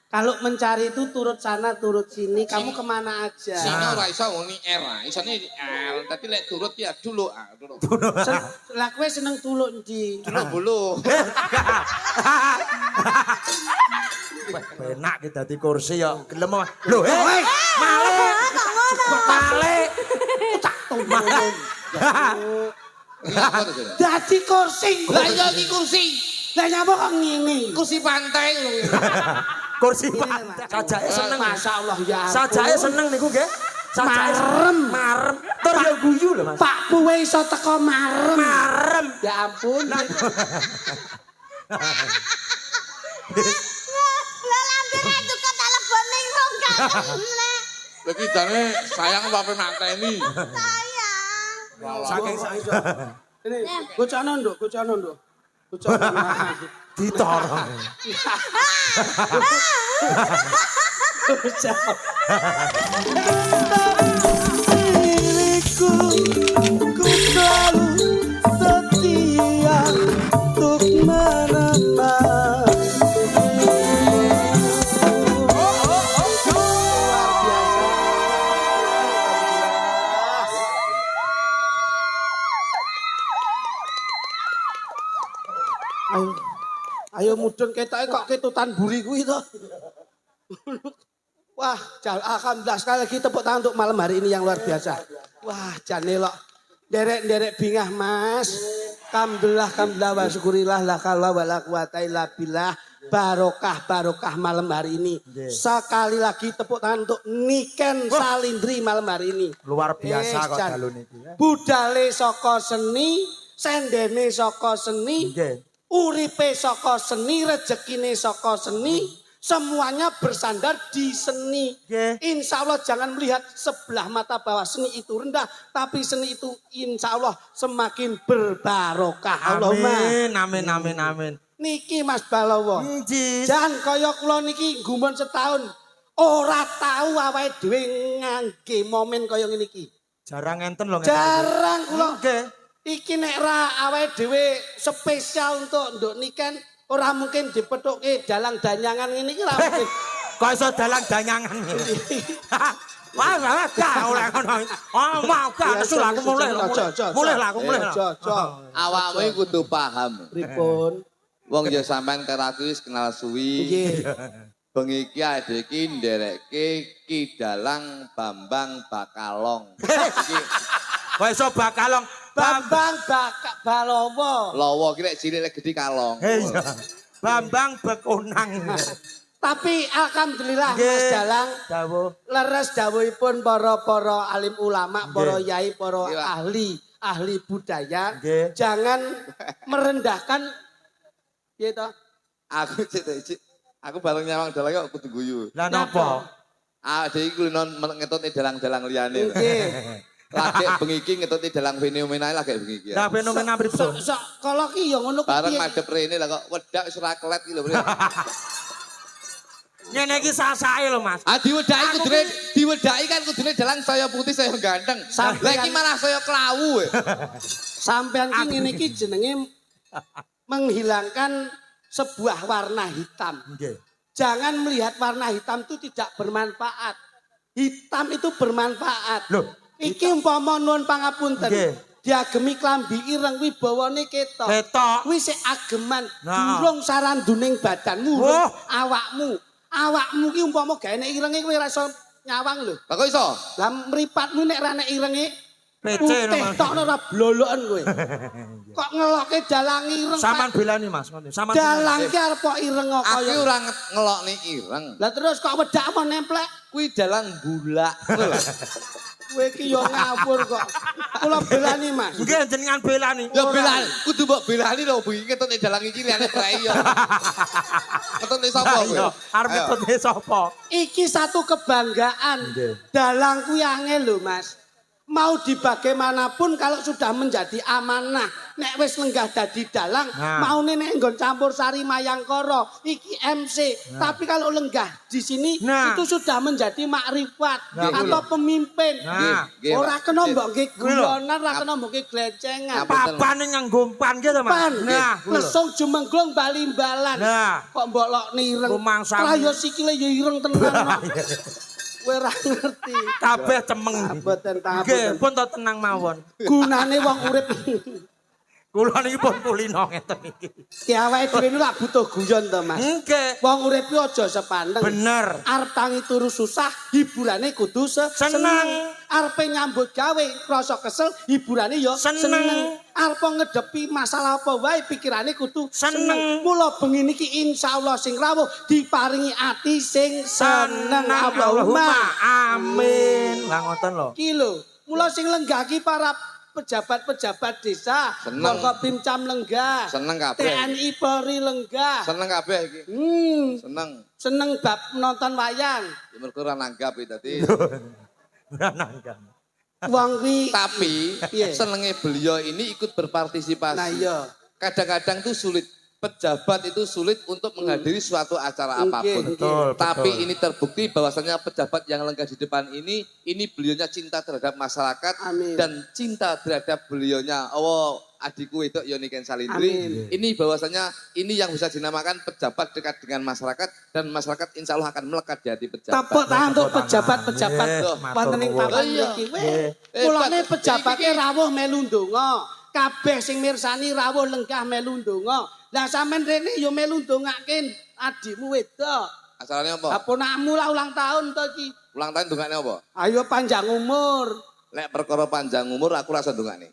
Kalau mencari itu turut sana, turut sini, kamu kemana aja? Sini ora iso ngoni R, isone L, tapi lek turut ya dulu, dulu. Lah kowe seneng tuluk ndi? Dulu bulu. Enak ki dadi kursi ya gelem. Lho, male. Male. Tak tombong. Dadi kursi. Lah iya iki kursi. Lah nyapa kok ngene? Kursi pantai lho. Kursi pantai. Sajake seneng. Masyaallah ya. Sajake seneng niku nggih. Marem. Marem. Tur ya guyu lho Mas. Pak Puwe iso teko marem. Marem. Ya ampun. Lah lampir juga telepon ning rong kan. Lagi jane sayang apa mateni. Sayang. Saking ini gocono nduk, gocono nduk. Gocono. Ditorong. Diriku ku selalu setia untuk menemani. Ayo mudun ketoke kok ketutan buri kuwi to. Wah, alhamdulillah sekali lagi tepuk tangan untuk malam hari ini yang luar biasa. Wah, jane lok derek-derek bingah Mas. Alhamdulillah wa syukurillah la haula wala quwata illa billah. Barokah malam hari ini. Sekali lagi tepuk tangan untuk Niken Salindri malam hari ini. Luar biasa kok dalu niki. Budale saka seni, sendene saka seni. Uripe saka seni, rezekine saka seni, semuanya bersandar di seni. Insya Allah jangan melihat sebelah mata bahwa seni itu rendah, tapi seni itu insya Allah semakin berbarokah. Amin. Niki Mas Balowo, jangan kaya kula niki gumun setahun, ora tahu awake dhewe ngangge momen kaya ngene iki. Jarang enten lho. Jarang kula. Iki nek ra awake dhewe spesial untuk nduk Niken ora mungkin dipethuke dalang danyangan ngene iki ra mungkin. Kok iso dalang danyangan. Wah, gak oleh ngono. Oh, mau gak nesu aku mulih. Mulih lah aku mulih. Awakmu iki kudu paham. Pripun? Wong ya sampean terapi wis kenal suwi. Nggih. Bengi iki ade iki nderekke Ki Dalang Bambang Bakalong. Iki kok iso Bakalong? Bambang Balowo. Lowo ki lek cilik lek gedhi kalong. Iya. Bambang Bekunang. Tapi alhamdulillah Mas Dalang dawuh leres dawuhipun para alim ulama, para yai, para ahli budaya. Jangan merendahkan gitu. Aku bareng nyawang dalang kok kudu guyu. Lah napa? Ade iki non ngetutne dalang-dalang liyane. Nggih. Lagi bengi iki ngetutne dalang fenomena lagi bengi iki. Lah fenomena pripun? Kalau ki ya ngono bareng madhep rene lah kok wedak wis ora kelet iki lho. Ngene iki sasake lho Mas. Diwedaki kan kudune dalang saya putih saya ganteng. Lah iki malah saya klawu. Sampean ki ngene iki jenenge menghilangkan sebuah warna hitam. Jangan melihat warna hitam itu tidak bermanfaat. Hitam itu bermanfaat. Loh, iki umpama nuwun pangapunten. Diagemi klambi ireng wibawane ketok. Kuwi sik ageman, durung saranduning badanmu, awakmu. Awakmu ki umpama gawe nek irenge kowe ora iso nyawang lho. Lah kok iso? Lah mripatmu nek ra nek irenge pece tok ora bloloken kowe. Kok ngelokke dalang ireng. Saman belani Mas ngono. Saman dalang ki arep kok ireng kok kaya. Aku ora ngelokne ireng. Lah terus kok wedak apa nemplek? Kuwi dalang bulak. Kowe iki yo ngawur kok. Kula belani Mas. Nggih jenengan belani. Ya belani, kudu mbok belani lho bengi ketutne dalang iki liyane ora iya. Ketutne sapa kowe? Arep ketutne sapa? Iki satu kebanggaan. Dalang kuwi angel lho Mas. Mau di bagaimanapun kalau sudah menjadi amanah nek wis lenggah dadi dalang maune nek nggon campur sari mayangkara iki MC tapi kalau lenggah di sini itu sudah menjadi makrifat atau pemimpin ora kena mbok nggih guyonan ora kena mbok nggih glecengan papane nganggo umpan gitu Mas nah lesung jumenglung balimbalan kok mbok lok nireng lah ya sikile ya ireng tenan kowe ora ngerti kabeh cemeng boten nggih pun to tenang mawon gunane wong urip kula niki pun kulino ngeten iki ki awake dhewe niku lak butuh guyon to Mas nggih wong urip ki aja sepandeng bener arep tangi turu susah hiburane kudu seneng arepe nyambut gawe rasa kesel hiburane ya seneng arep ngedepi masalah apa wae pikirane kudu seneng mula bengi niki insyaallah sing rawuh diparingi ati sing seneng Allahumma amin lah ngoten lho ki lho mula sing lenggah ki para pejabat-pejabat desa, Forkopimcam lenggah, seneng kabeh. TNI Polri lenggah, seneng kabeh iki. Seneng. Seneng bab nonton wayang. Ya mergo ora nanggap dadi. Ora nanggap. Wong kuwi tapi senenge beliau ini ikut berpartisipasi. Nah iya. Kadang-kadang tuh sulit. Pejabat itu sulit untuk menghadiri suatu acara apapun. Tapi ini terbukti bahwasanya pejabat yang lenggah di depan ini beliaunya cinta terhadap masyarakat dan cinta terhadap beliaunya adikku itu Yoniken Salindri. Ini bahwasanya ini yang bisa dinamakan pejabat dekat dengan masyarakat dan masyarakat insya Allah akan melekat di hati pejabat. Tepuk tangan untuk pejabat-pejabat wonten ing papan iki. Mulane pejabate rawuh melu ndonga. Kabeh sing mirsani rawuh lenggah melu ndonga. Lah sampean rene yo melu ndongake adikmu wedok. Asalane apa? Apunakmu lah ulang tahun to iki. Ulang tahun ndongakne apa? Ayo panjang umur. Lek perkara panjang umur aku rasa ndongakne.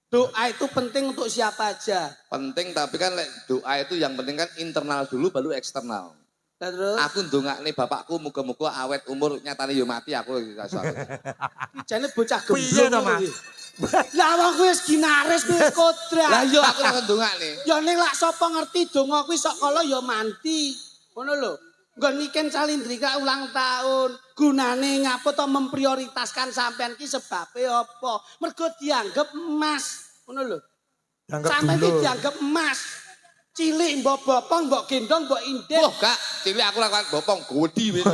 Doa itu penting untuk siapa aja. Penting tapi kan lek doa itu yang penting kan internal dulu baru eksternal. Terus aku ndongakne bapakku muga-muga awet umur nyatane yo mati aku rasa. Jane bocah gemblung. Lah wong kuwi wis ginaris wis kodrat. Lah yo aku nang ndongakne. Ya ning lak sapa ngerti donga kuwi sok kala ya mandi. Ngono lho. Nggon Niken Salindri ka ulang tahun. Gunane ngapa to memprioritaskan sampean ki sebabe apa? Mergo dianggap emas. Ngono lho. Sampeyan ki dianggap emas. Cilik mbok bopong, mbok gendong, mbok indek. Wah, Kak, cilik aku ra bopong godi wis.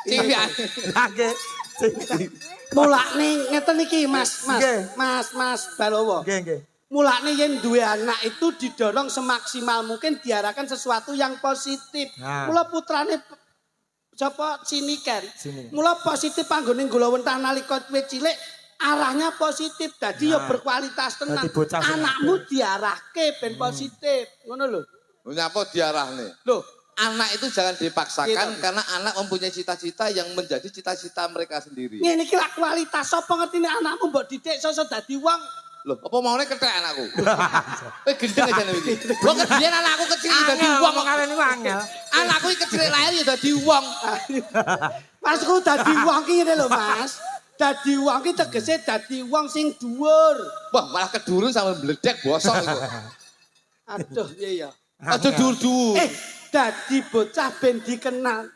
Cilik. Nggih. Mulane ngeten iki Mas Balowo. Nggih. Mulane yen duwe anak itu didorong semaksimal mungkin diarahkan sesuatu yang positif. Mula putrane sapa Siniken. Mula positif anggone nggula wentah nalika kowe cilik arahnya positif. Dadi ya berkualitas tenan. Anakmu diarahke ben positif. Ngono lho. Nyapa diarahne? Loh, anak itu jangan dipaksakan karena anak mempunyai cita-cita yang menjadi cita-cita mereka sendiri. Ngene iki lak kualitas sapa ngerti nek anakmu mbok didik iso dadi wong. Loh, apa maune kethek anakku? Gendeng aja nek iki. Wong kebiyen anakku kecil dadi wong kok karen niku angel. Anakku iki kecil lahir ya dadi wong. Masku dadi wong ki ngene lho, Mas. Dadi wong ki tegese dadi wong sing dhuwur. Wah, malah kedurun sampe mbledek bosok iku. Aduh, piye ya? Aja dhuwur-dhuwur. Dadi bocah ben dikenal.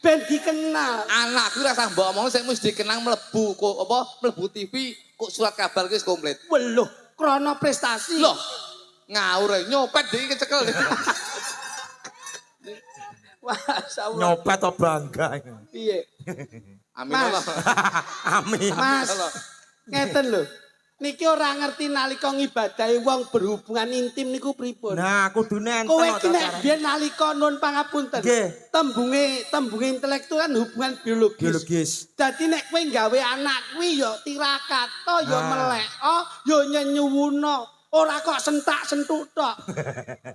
Ben dikenal. Anakku rasa mbok omong sing mesti dikenal mlebu kok apa mlebu TV kok surat kabar wis komplit. Weluh, krana prestasi. Loh, ngawur nyopet iki kecekel. Wah, insyaallah. Nyopet to bangga. Piye? Amin Allah. Amin. Mas, ngeten lho. Niki ora ngerti nalika ngibadahi wong berhubungan intim niku pripun. Nah, kudune enten kowe iki nek biyen nalika nun pangapunten. Tembunge intelektual kan hubungan biologis. Dadi nek kowe gawe anak kuwi ya tirakata ya melek, ya nyenyuwuna, ora kok sentak-sentuk tok.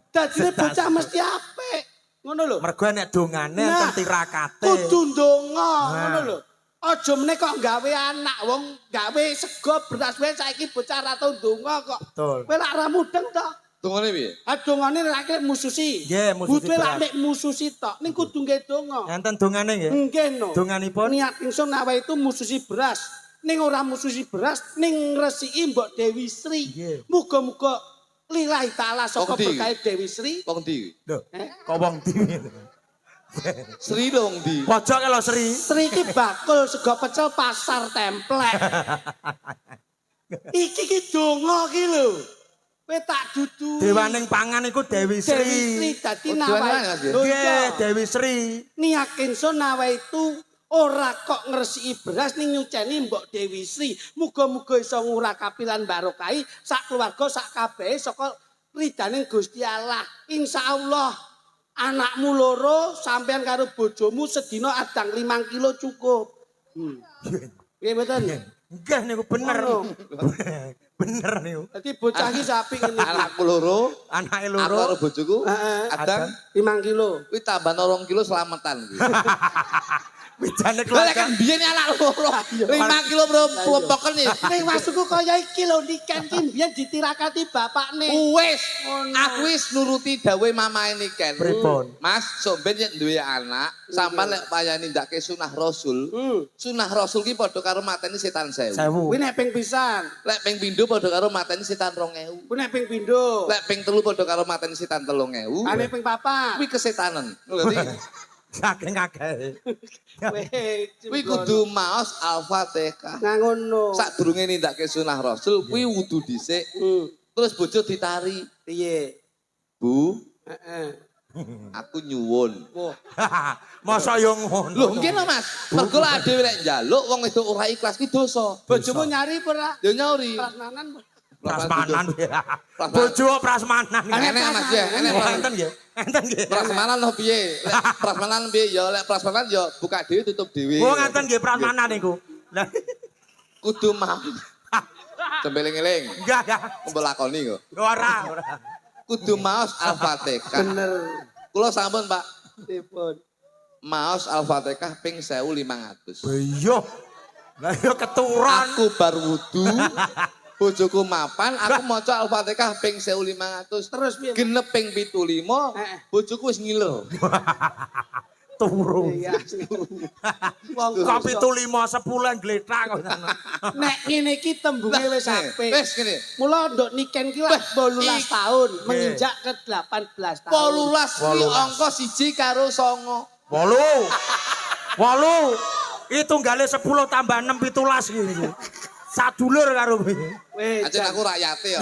Dadi bocah mesti apik. Ngono lho. Mergo nek dongane enten tirakate. Kudu ndonga, ngono lho. Aja meneh kok gawe anak wong gawe sego beras wae saiki bocah ra tau ndonga kok. Kowe lak ra mudeng to. Dongane piye? Dongane lak mususi. Nggih, mususi. Butuhe lak mek mususi tok. Ning kudu nggih donga. Enten dongane nggih? Nggih no. Donganipun niat ingsun awake itu mususi beras. Ning ora mususi beras, ning ngresiki Mbok Dewi Sri. Muga-muga lillahi taala saka berkah Dewi Sri. Wong ndi? Lho, kok wong ndi? Sri dong di. Pojok lho Sri. Sri ki bakul sego pecel pasar templek. Iki ki donga ki lho. Kowe tak dudu. Dewaning pangan iku Dewi Sri. Dewi Sri dadi Oh, nawa. Dewaning, Mas, ya? Nggih, Dewi Sri. Niakin so nawa itu ora kok ngresiki beras ning nyuceni Mbok Dewi Sri. Muga-muga iso ngurakapi lan barokahi sak keluarga sak kabehe saka ridaning Gusti Allah. Insyaallah anakmu loro sampean karo bojomu sedina adang 5 kilo cukup. Piye mboten? Nggih niku bener. Oh. Bener niku. Dadi bocah iki apik ngene. Anakku loro, Anake aku loro. karo bojoku adang 5 kilo. kuwi tambah 2 kilo selametan kuwi. Wijane Lah keluarga. kan biyen anak loro 5 kilo plompoken nih. Ning maksudku kaya iki lho Niken ki mbiyen ditirakati bapakne. Wis, Oh, no. aku wis nuruti dawuhe mamae Niken. Pripun? Mas, somben yen duwe anak, sampean lek payane ndake sunah Rasul. Sunah Rasul ki padha karo mateni setan 1000. Kuwi nek ping pisan. Lek ping pindho padha karo mateni setan 2000. Kuwi nek ping pindho. Lek ping telu padha karo mateni setan 3000. Ane ping papat. Kuwi kesetanan. Ngerti? Saking akeh. Kuwi kudu maos Al-Fatihah. ngono. Sadurunge nindakake sunah Rasul, kuwi wudu dhisik. Terus bojo ditari. Piye? Bu, Heeh. aku nyuwun. Wah, Masa yo ngono. Lho, nggih lho Mas. Mergo lek dhewe lek njaluk wong wedok ora ikhlas ki dosa. bojomu nyari ora? Ya nyauri. Prasmanan. Prasmanan. Bojo prasmanan. Enek Mas ya, enek Oh, Mas. enten nggih. Enten nggih. Prasmanan lho piye? Lek prasmanan piye ya lek prasmanan ya buka dhewe tutup dhewe. Oh, ngaten nggih prasmanan niku. Lah Kudu mau. Tembeling-eling. enggak ya. Mbok lakoni kok. Ora. Kudu maos Al-Fatihah. Bener. Kula sampun Pak Dipun. maos Al-Fatihah ping 1500. Iya. Lah yo keturon. Aku bar wudu, bojoku mapan, aku maca Al-Fatihah ping 1500. Terus piye? Genep ping 75, bojoku wis ngiler. Turu. Iya. Wong Kopi tu 5 10 gletak kok. nek ngene iki tembunge wis apik. Wis ngene. Mula nduk Niken ki lak 18 tahun, menginjak ke 18 tahun. 18 kuwi angka 1 karo 9. 8. 8. Itu nggale 10 tambah 6 17 iki. Sadulur karo kowe. Weh, Aja aku rakyate ya.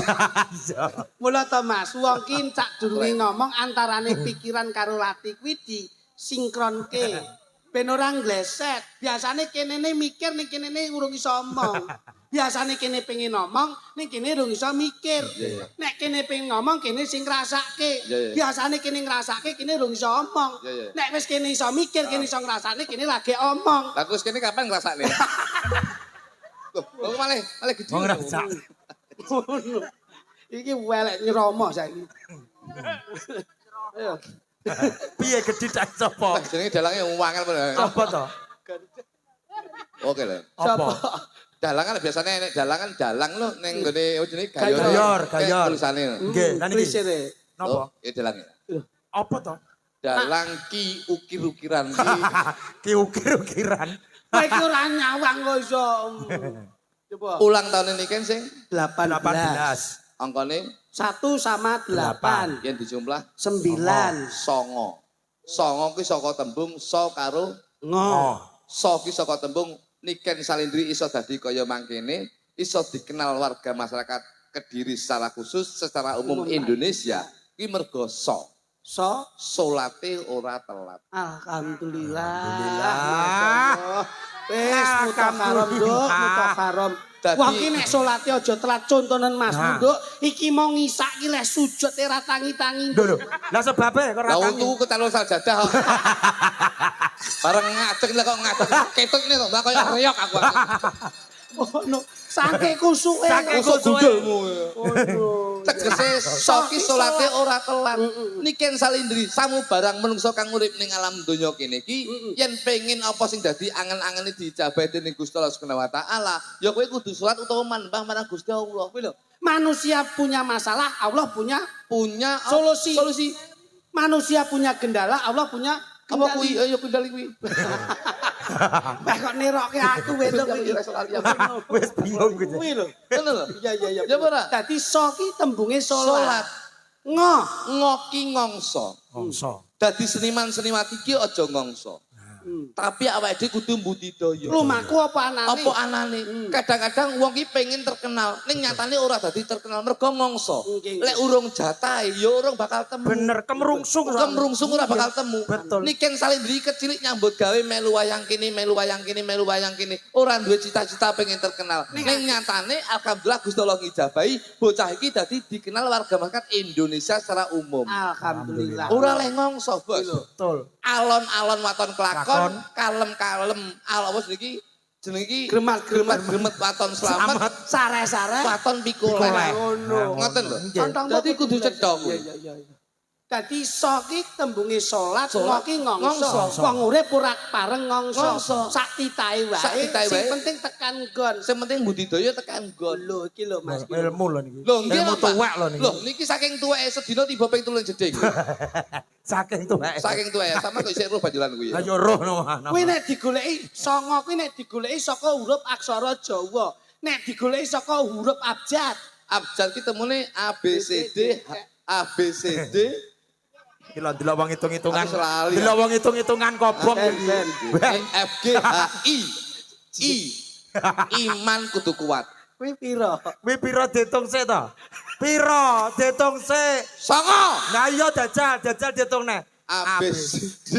mula to Mas, wong ki cak durunge ngomong antarane pikiran karo lati kuwi disinkronke. Ben ora ngleset. Biasane kenene mikir ning kenene urung iso omong. Biasane kene pengen ngomong ning kene urung iso mikir. Nek kene pengen ngomong kene sing ngrasake. Biasane kene ngrasake kene urung iso omong. Nek wis kene iso mikir kene iso ngrasake kene lagi omong. Lah terus kene kapan ngrasakne? Loh, malah gede. Wong rasak. Ngono. Iki welek nyeromo saiki. Ayo. Piye gede tak sapa? Jenenge dalange wangel bener. Apa to? Oke lho. Apa? Dalangan biasanya nek dalangan dalang lho ning nggone jenenge Gayor. Tulisane. Nggih, lan iki. Tulisane. Napa? Ya dalang. Apa to? Dalang ki ukir-ukiran ki. Ki ukir-ukiran. Kowe iki ora nyawang kok iso. Coba. Ulang tahun ini kan sing 18. 18. angkane 1 sama 8. yen dijumlah 9. songo. Songo kuwi saka tembung so karo Ngo. so ki saka tembung Niken Salindri iso dadi kaya mangkene, iso dikenal warga masyarakat Kediri secara khusus, secara umum Indonesia. Kuwi mergo so. So. Salate ora telat. Alhamdulillah. Alhamdulillah. Wis mutakarom nduk, mutakarom. Dadi- Wong ki nek salate aja telat contonen Mas Nduk, iki mau ngisak ki lek sujud ora tangi-tangi. Lho. Lah sebabe kok ora Lah tangi. untu ketalur sajadah. Bareng ngadeg lah kok ngadeg. Ketutne to, lah koyo reyok aku. Oh no, saking kusuke. Saking Kusuk kusuke. gundulmu. Oh, Tegese soki salate ora telat. Niken Salindri samu barang menungso kang urip ning alam donya kene iki yen pengin apa sing dadi angen-angene dijabahi dening Gusti Allah Subhanahu wa taala, ya kowe kudu salat utawa manembah marang Gusti Allah. Kuwi lho. Manusia punya masalah, Allah punya Punya Solusi. Solusi. manusia punya kendala, Allah punya Apa kuwi? kendali. Ayo kendali kuwi. Lah kok nirokke aku wedok iki. Wis bingung gitu. Kuwi lho. Ngono lho. Iya. Ya ora? Dadi so ki tembunge Salat. salat. Ngo. Ngoki ngongso. Ngongso. Dadi seniman-seniman iki aja ngongso. Tapi awake dhewe kudu mbudidaya. Lumaku apa anane? Apa anane? Kadang-kadang wong ki pengen terkenal, ning nyatane ora dadi terkenal mergo ngongso. Lek urung jatahe ya urung bakal temu. Bener, kemrungsung. Kemrungsung ora bakal temu. Betul. Niken Salindri kecilik nyambut gawe melu wayang kene, melu wayang kene, melu wayang kene. Ora duwe cita-cita pengen terkenal. Ning nyatane alhamdulillah Gusti Allah ngijabahi bocah iki dadi dikenal warga masyarakat Indonesia secara umum. Alhamdulillah. Ora leh ngongso, Bos. Betul. Alon-alon waton kelakon, kalem-kalem. Awas niki jeneng iki gremet-gremet waton selamat, Sare-sare. waton pikoleh. Ngono. Ngoten lho. Contong Dadi kudu cetha kuwi. Iya. Dadi iso ki tembunge salat, Salat, ngoki ngongso. ngongso. Wong urip ora pareng ngongso. Ngongso. Sak titahe wae. Sak titahe Sing wae. penting tekan nggon. Sing penting budidaya tekan nggon. Lho iki lho Mas. Ilmu lho niki. Lho nggih Ilmu lho, Pak. tuwek lho niki. Lho niki saking tuweke sedina tiba ping 3 jeding. Saking tuwek. Saking tuweke sama kok isih roh banjulan kuwi. Ayo roh no. Kuwi nek digoleki songo kuwi nek digoleki saka huruf aksara Jawa. Nek digoleki saka huruf abjad. Abjad ki temune A B C D A B C D. Iki lho delok wong hitung-hitungan. Aku lali. Delok wong hitung-hitungan kobong iki. F G H I. Iman kudu kuat. Kuwi pira? Kuwi pira diitung sik to? Pira diitung sik? 9. Nah iya jajal diitung neh. A B C D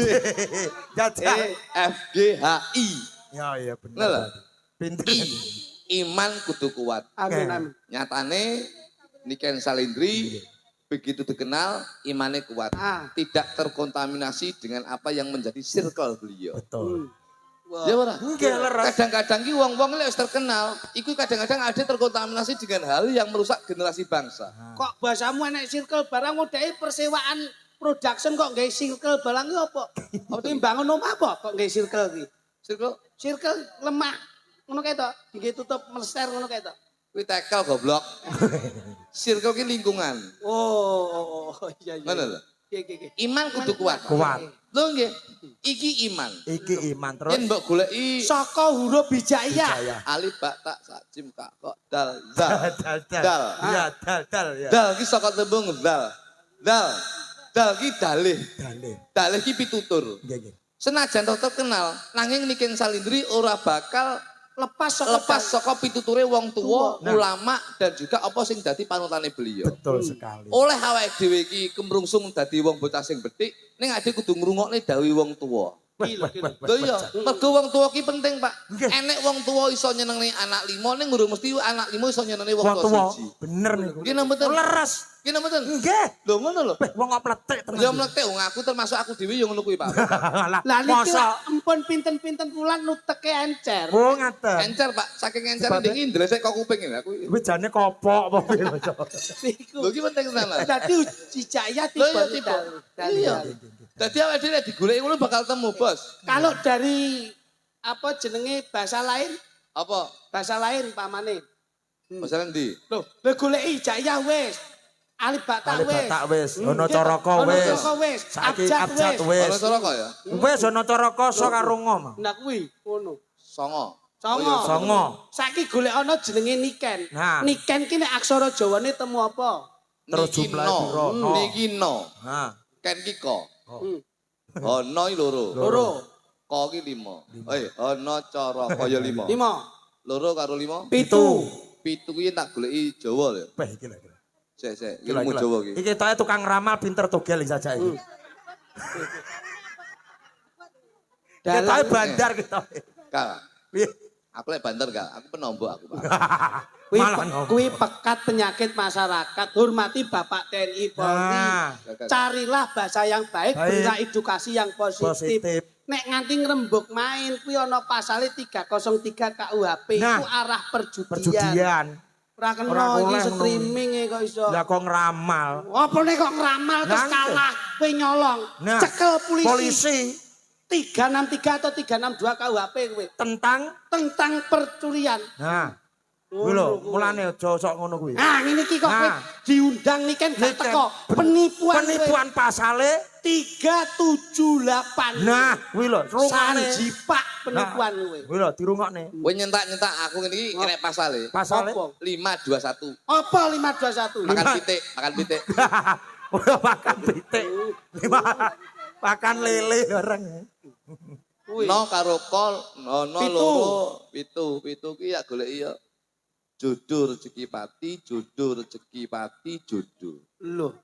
Jajal. E F G H I. Ya iya bener. Lho. Pinter. Iman kudu kuat. Amin amin. Nyatane Niken Salindri begitu dikenal imannya kuat. Tidak terkontaminasi dengan apa yang menjadi circle beliau. Betul. Ya ora? Nggih leres. Kadang-kadang ki wong-wong lek wis terkenal, iku kadang-kadang ada terkontaminasi dengan hal yang merusak generasi bangsa. Kok bahasamu enek circle barang modake persewaan production kok nggawe circle barang ki apa? Apa timbangun omah apa kok nggawe circle ki? Circle Circle lemah ngono kae to, dinggo tutup meleser ngono kae to. kuwi tekel goblok. Circle ki lingkungan. Oh, iya. Ngono lho. Iki. Iman kudu kuat. Kuat. Lho nggih. Iki iman. Iki iman terus. Yen mbok goleki Saka huruf hijaiyah. Jaya. alif ba ta sa jim ka kok dal zal. Dal. Dal. Iya, dal ya. Dal ki saka tembung dal. Dal ki dalih. Dalih. Dalih ki pitutur. Nggih. Senajan tetep kenal, nanging Niken Salindri ora bakal Lepas saka pituture wong tuwa, Nah. ulama dan juga apa sing dadi panutane beliau. Betul sekali. Oleh awake dhewe iki kemrungsung dadi wong bocah sing betik, ning ade kudu ngrungokne dawuh wong tuwa. Lho iya, mergo wong tuwa ki penting, Pak. Nggih. Enek wong tuwa iso nyenengi anak 5 ning ngurung mesti anak 5 iso nyenengi wong Wong tuwa tuwa. siji. Bener niku. Nggih mboten. Leres. Nggih mboten. Nggih. Lho ngono lho. Wong kok pletek tenan. Ya mlekte wong aku termasuk aku dhewe ya ngono kuwi, Pak. Lah niki masa empun pinten-pinten wulan nuteke encer. oh ngaten. Encer, Pak. Saking encer Sebabnya- ndek ndresek kok kuping ini aku. Kuwi jane kopok apa piye lho. Niku. Lho ki penting tenan. Dadi hijaiyah Lho iya tiba. tiba. Iya. Dadi awake dhewe digoleki ngono bakal temu, Bos. Kalau dari apa jenenge bahasa lain? Apa? Bahasa lain pamane. Bahasa ndi? Loh, goleki hijaiyah wis. Alif ba ta Kali wis. batak wis, ono caraka Ono wis. caraka wis. Saiki Abjad abjad wis. wis. Ono soroko ya? Wis ono caraka so karo ngom. Nah kuwi ngono. Songo. Songo. Songo. Saiki golek ana jenenge niken. Nah. Niken ki nek aksara Jawane temu apa? Terus Niki jumlah no. piro? No. Niki no. Nah, Ken ki ko. Hmm. Ono i loro. Loro. Ko ki 5. Ono caraka ya 5. 5. Loro karo 5. 7. 7 kuwi tak goleki Jawa lho. weh iki lho. Sik, ilmu Jawa ki. Iki toke tukang ramal pinter togel iki saja iki. Kita bandar kita. Kak, Piye? aku lek banter gak? Aku penombok aku, Pak. Kuwi pekat penyakit masyarakat. Hormati Bapak TNI Polri. Nah, Carilah bahasa yang baik, Baik. berilah edukasi yang positif. positif. Nek nganti ngrembug main kuwi ana pasale 303 KUHP Nah. itu arah perjudian. Perjudian. Ora kena Ora iki oleh streaming kok iso. Lah kok ngeramal. Apa nek kok ngeramal terus Nah, kalah kowe nyolong. Nah, Cekel polisi. polisi 363 atau 362 KUHP kowe tentang percurian. Nah, kuwi lho, mulane aja sok ngono kuwi. Nah, ngene iki kok kowe Nah. diundang nih kan gak Niken. teko. Penipuan. Penipuan pasale. 378. Nah, kuwi lho, rungokne. Sanjipak penipuan kowe. Kuwi lho, dirungokne. Kowe nyentak-nyentak aku ngene iki kena pasale. Pasale. Apa? 521. Apa 521? Makan pitik, makan pitik. Udah makan pitik. Makan lele bareng. Kuwi. No karo kol, no Pitu. loro, pitu ki ya goleki ya. Jodoh rezeki pati, jodoh rezeki pati, jodoh. Lho.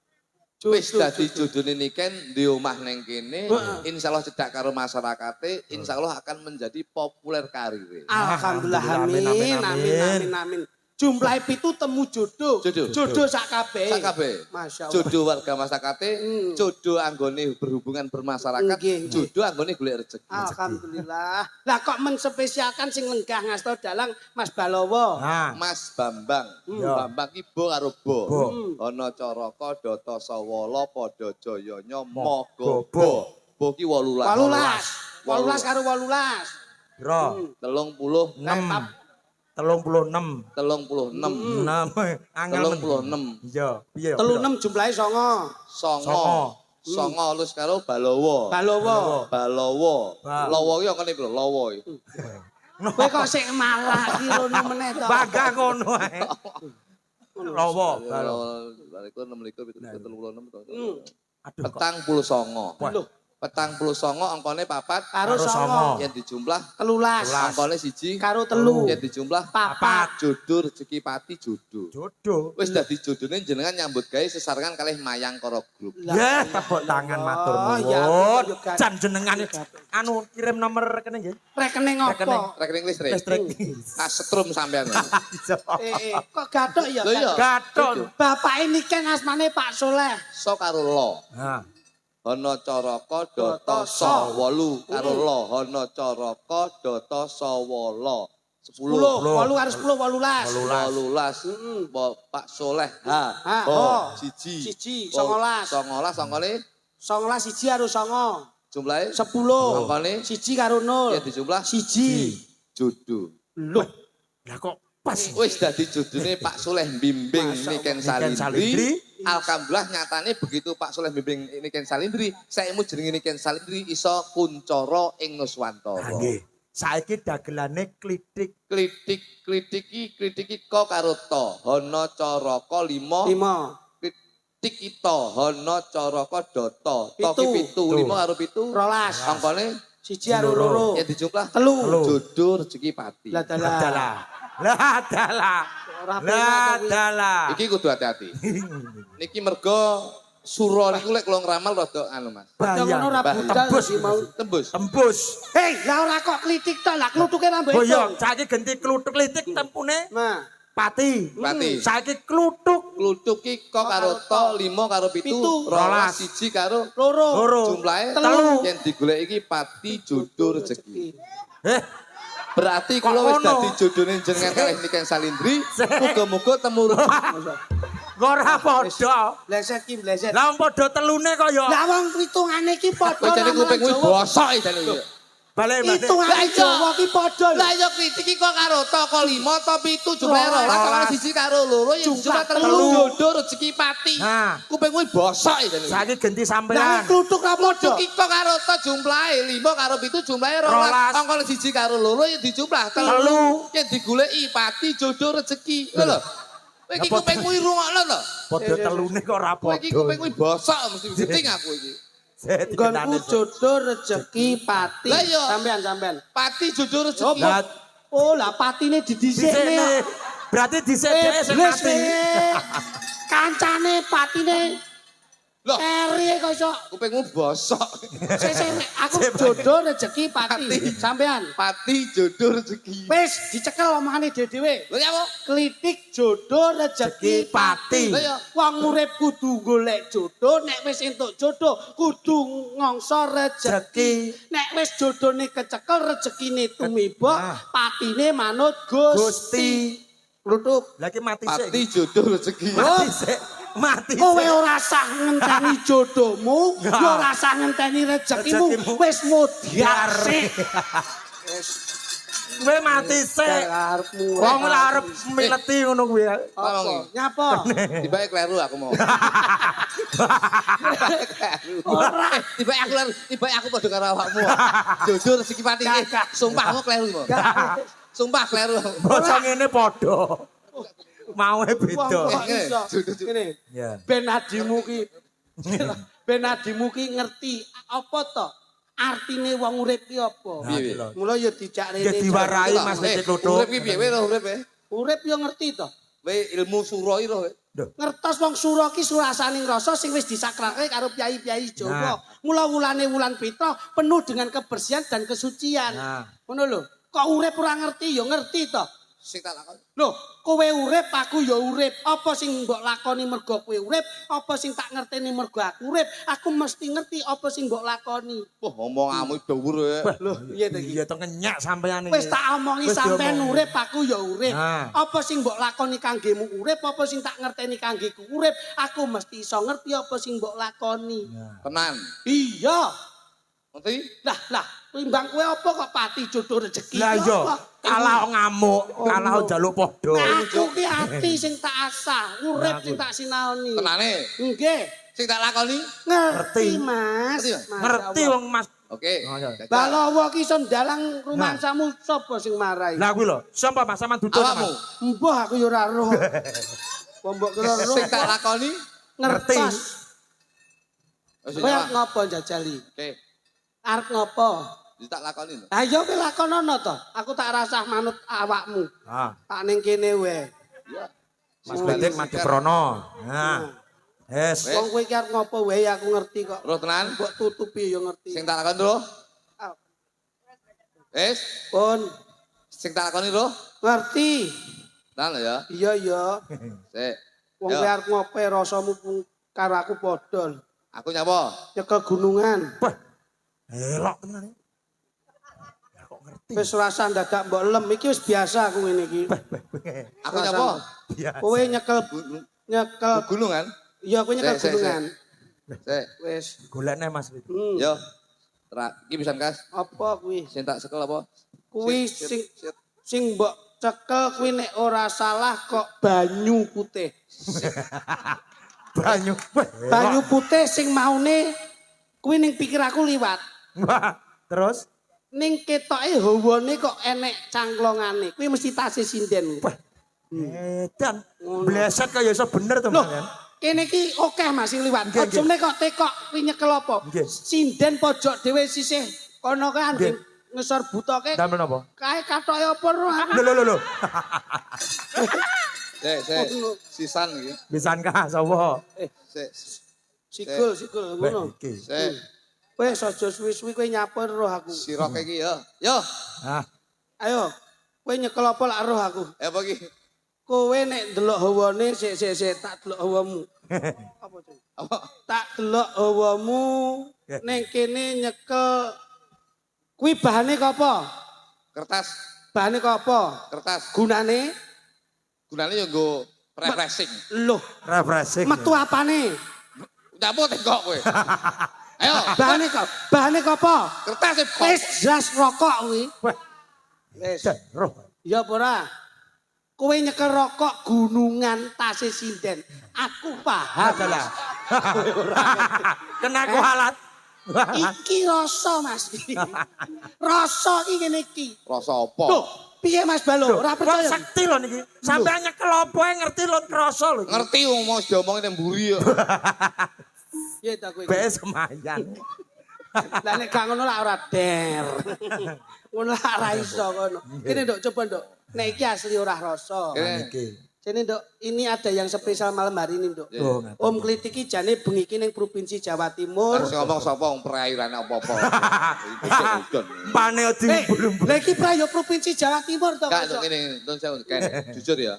Wis dadi jodone niken di omah neng kene, insyaallah cedak karo masyarakate, insyaallah akan menjadi populer karirnya. Alhamdulillah amin. Jumlah itu temu jodoh. Jodoh sak kabeh. Sak kabeh. Masyaallah. Jodoh warga masyarakate, jodoh anggone berhubungan bermasyarakat, jodoh anggone golek rezeki. Alhamdulillah. Lah kok menspesialkan sing lenggah ngasta dalang Mas Balowo. Mas Bambang. Bambang ki bo karo bo. Ana caraka data sawala padha jayanya maga bo. Bo ki 18. 18 karo 18. Piro? 36. 36. 36. 36. Iya, piye? 36 jumlahe 9. Songo lus karo Balowo. Balowo. Lowo ki kene piro? Lowo iki. Kowe kok sik malah ki ngono meneh to. Bangga ngono ae. Lowo. Bariku 6 36. Aduh kok. 49. Petang puluh songo angkone papat karo 9. yang dijumlah 13. angkone siji karo 3. yang dijumlah papat. Jodoh rezeki pati jodoh. Jodoh. Wis dadi jodone jenengan nyambut gawe sesarengan kalih Mayang Koro Group. Ya, tepuk tangan matur ya, nuwun. juga. Jan jenengan anu kirim nomor rekening nggih. Rekening apa? Rekening listrik. Listrik. Kasetrum sampean. Kok gathok ya? Lho iya. Gathon. Bapak ini kan asmane Pak Soleh. So karo lo. Ha. Ana caraka data sawolu karo lo. Ana caraka data sawala. 10. 8 karo 10 18. Pak Soleh. Siji. 19. 19 angkone 19 siji karo 9. jumlahe 10. angkone Siji karo 0. ya dijumlah siji. Jodoh. Loh, Lah kok pas. Wis dadi jodone Pak Soleh bimbing Niken Salindri. Alhamdulillah nyatane begitu Pak Soleh bimbing Niken Salindri, saemu jenenge Niken Salindri iso kuncara ing Nuswantara. Nggih. Saiki dagelane klitik. Klitik kok karo to. Hana caraka 5. 5. Klitik ito hana caraka data. To ki 7, 5 karo 7. 12. Angkane Siji karo 2. ya dijumlah 3. jodoh rezeki pati. Lah dalah. Lah dalah. Iki kudu hati-hati. Niki mergo sura niku lek kula ngramal rada anu Mas. Padha ngono ra budal iki mau Tembus. Hei, lah ora kok klitik to, lah klutuke ra mbok. Oh iya, saiki ganti kluthuk klitik tempune. Nah, Pati. Saiki kluthuk. Kluthuk ki kok karo to 5 karo 7, 12 siji karo 2. jumlahe 3. yen digoleki iki pati jodoh rezeki. Berarti Kok kula wis ngono? dadi jodone jenengan kalih Niken Salindri, muga-muga temurun. Ora padha. Bleset ki bleset. Lah wong padha telune kok ya. Lah wong hitungane ki padha. Kowe jane kuping kuwi bosok jane iki. Balik. Hitungane Jawa ki padha. Lah ya kritik iki kok karo to kok 5 to 7 jumlahe 12 karo siji karo loro ya jumlah 3 jodoh rezeki pati. Nah. Kuping kuwi bosok jane. Saiki ganti Lah sampean. klutuk ra padha. Iki kok karo to jumlahe 5 karo 7 jumlahe 12. Angka siji karo loro ya dijumlah 3. Yen digoleki pati jodoh rezeki. Lho. Kowe iki kuping kuwi rungokno lho. Padha telune kok ora Kowe padha. iki kuping kuwi bosok mesti geting aku iki. Nggonku jodoh rezeki pati. Lah iya. Sampean. Pati jodoh rezeki. Oh, lah patine didhisikne. Berarti dhisik sing mati. Kancane patine Loh, eri kok iso. kupingmu bosok. Aku jodoh rezeki pati. Sampean. Pati jodoh rezeki. Wis dicekel omongane dhewe-dhewe. Lho ya, Bu? Klitik jodoh rezeki pati. Lah ya. Wong urip kudu golek jodoh, nek wis entuk jodoh kudu ngongso rezeki. Nek wis jodohne kecekel rezekine tumiba, patine manut Gusti. Kluthuk. Lah iki mati sik. Pati jodoh rezeki. Mati sik. Mati Kowe sik. ora sah ngenteni jodohmu, yo ora sah ngenteni rezekimu, wis mudyar sik. Kowe mati sik. Wong ora arep mileti ngono kuwi. Tolong. Nyapa? Tiba kleru aku mau. Ora. Tiba aku padha karo awakmu. Jodoh rezeki pati iki. Sumpah aku kleru mau. Sumpah kleru. Basa ngene padha. Mau beda. Kok iso? Ngene. Ya. Ben adimu ki ngerti apa to? artine wong urip ki apa? Piye? Mula ya dijak rene. Ya diwarai Mas Dicik Kluthuk. Urip ki piye kowe urip e? Urip ya ngerti to. Kowe ilmu sura ira kowe. Ngertos wong sura ki surasaning rasa sing wis disakralke karo piyai-piyai Jawa. Mula wulane wulan Pitra penuh dengan kebersihan dan kesucian. Ngono lho. Kok urip ora ngerti ya ngerti to. Sing tak lakoni. Lho, kowe urip, aku ya urip. Apa sing mbok lakoni mergo kowe urip, apa sing tak ngerteni mergo aku urip, aku mesti ngerti apa sing mbok lakoni. Wah, omonganmu dhuwur ya. Lho, piye to iki? Iya to ngenyak sampean iki. Wis tak omongi sampean urip, aku ya urip. Nah. Apa sing mbok lakoni kanggemu urip, apa sing tak ngerteni kanggeku urip, aku mesti iso ngerti apa sing mbok lakoni. Tenan. Iya. Ngerti? Lah, timbang kowe apa kok pati jodoh rezeki? Lah iya, kalah ngamuk, kalah njaluk padha. Aku ki ati sing tak asah, urip sing tak sinaoni. Tenane. Nggih. Sing tak lakoni. Ngerti, Mas. Ngerti, Mas? Masya Ngerti Allah. wong Mas. Oke. Oh, iya. Balawa ki iso ndalang rumangsamu sapa sing marai? Lah kuwi lho, sapa Mas sampean duduk Awakmu. Mas? Mbah aku ya ora roh. Wong mbok kira roh. Sing tak lakoni. Ngerti. Ngertos. Wis Kowe arep nyawang. ngopo jajali? Oke. Arep ngopo? Wis tak lakoni lho. Ha ya kowe lakonono to. Aku tak rasah manut awakmu. Ah, Tak ning kene wae. Iya. Mas Batik mati prono. Nah. Yes. Wong kowe iki arep ngopo wae aku ngerti kok. Roh tenan. Mbok tutupi ya ngerti. Sing tak lakoni lho. Ah, Wis. Pun Sing tak lakoni lho. ngerti. Tenan lho ya. Iya ya. Sik. Wong kowe arep ngopo rasamu karo aku padha. Aku nyapa? Nyekel gunungan. Wah. Elok tenan. Ya kok ngerti. Wis rasa dadak mbok lem iki wis biasa aku ngene iki. Aku nyapa? Biasa. Kowe nyekel Gunung kan? iya kowe nyekel Sik, sik, gunungan. Sik. Wis. Golekne Mas. Yo. Iki pisan Kas. Apa kuwi? Sing tak sekel apa? Kuwi Sit, sing sit. sing mbok cekel kuwi nek ora salah kok banyu putih. Banyu. Wah, Banyu putih sing maune kuwi ning pikir aku liwat. Wah, terus Ning ketoke hawane kok enek cangklongane. Kuwi mesti tasih sinden. wah. Edan. Bleset kaya iso bener to, Loh, Mas. kene iki akeh Mas sing liwat. Nggih, Aja nek kok tekok kuwi nyekel apa? Nggih. Sinden pojok dhewe sisih kono kan ngesor butoke Damel napa? kae katoke apa ro. Lho. Sik. Sisan iki. Bisankah sapa? Sik. Sikul ngono. Iki. Sik. Wes aja suwi-suwi kowe nyapur roh aku. Sirok iki ya. Yo. Ah, Ayo, kowe nyekel apa lak roh aku. Apa iki? Kowe nek ndelok hawane sik tak delok hawamu. Apa itu? Apa? Tak delok hawamu ning kene nyekel kuwi bahane kok apa? Kertas. Bahane kok apa? Kertas. Gunane? Gunane yo nggo refreshing. Loh, refreshing. metu apane? Nyapo tengok kowe. Ayo. Bahane kok apa? Kertas e Wis jas rokok kuwi. Wah, Wis. roh. Ya apa ora? Kowe nyekel rokok gunungan tasih sinden. Aku paham. Adalah. Kena kualat. Iki rasa Mas. Rasa iki ngene iki. Rasa apa? Loh, piye Mas Balo? Ora Kok percaya. sakti lho niki. Sampeyan nyekel apa ae ngerti lho krasa lho. Ngerti wong mau diomongin nang mburi ya. Piye ta kowe? Bae semayan. Lah nek gak ngono lak ora der. Ngono lak ora iso ngono. Kene Nduk coba Nduk. Nek iki asli ora rasa. Kene. Niki. Sini Nduk, ini ada yang spesial malam hari ini Nduk. Oh, Om Klitik iki jane bengi iki ning Provinsi Jawa Timur. Harus ngomong sapa wong perairane apa-apa. Pane diumbul-umbul. Lah iki prayo Provinsi Jawa Timur to. Enggak, ngene, Don saya jujur ya.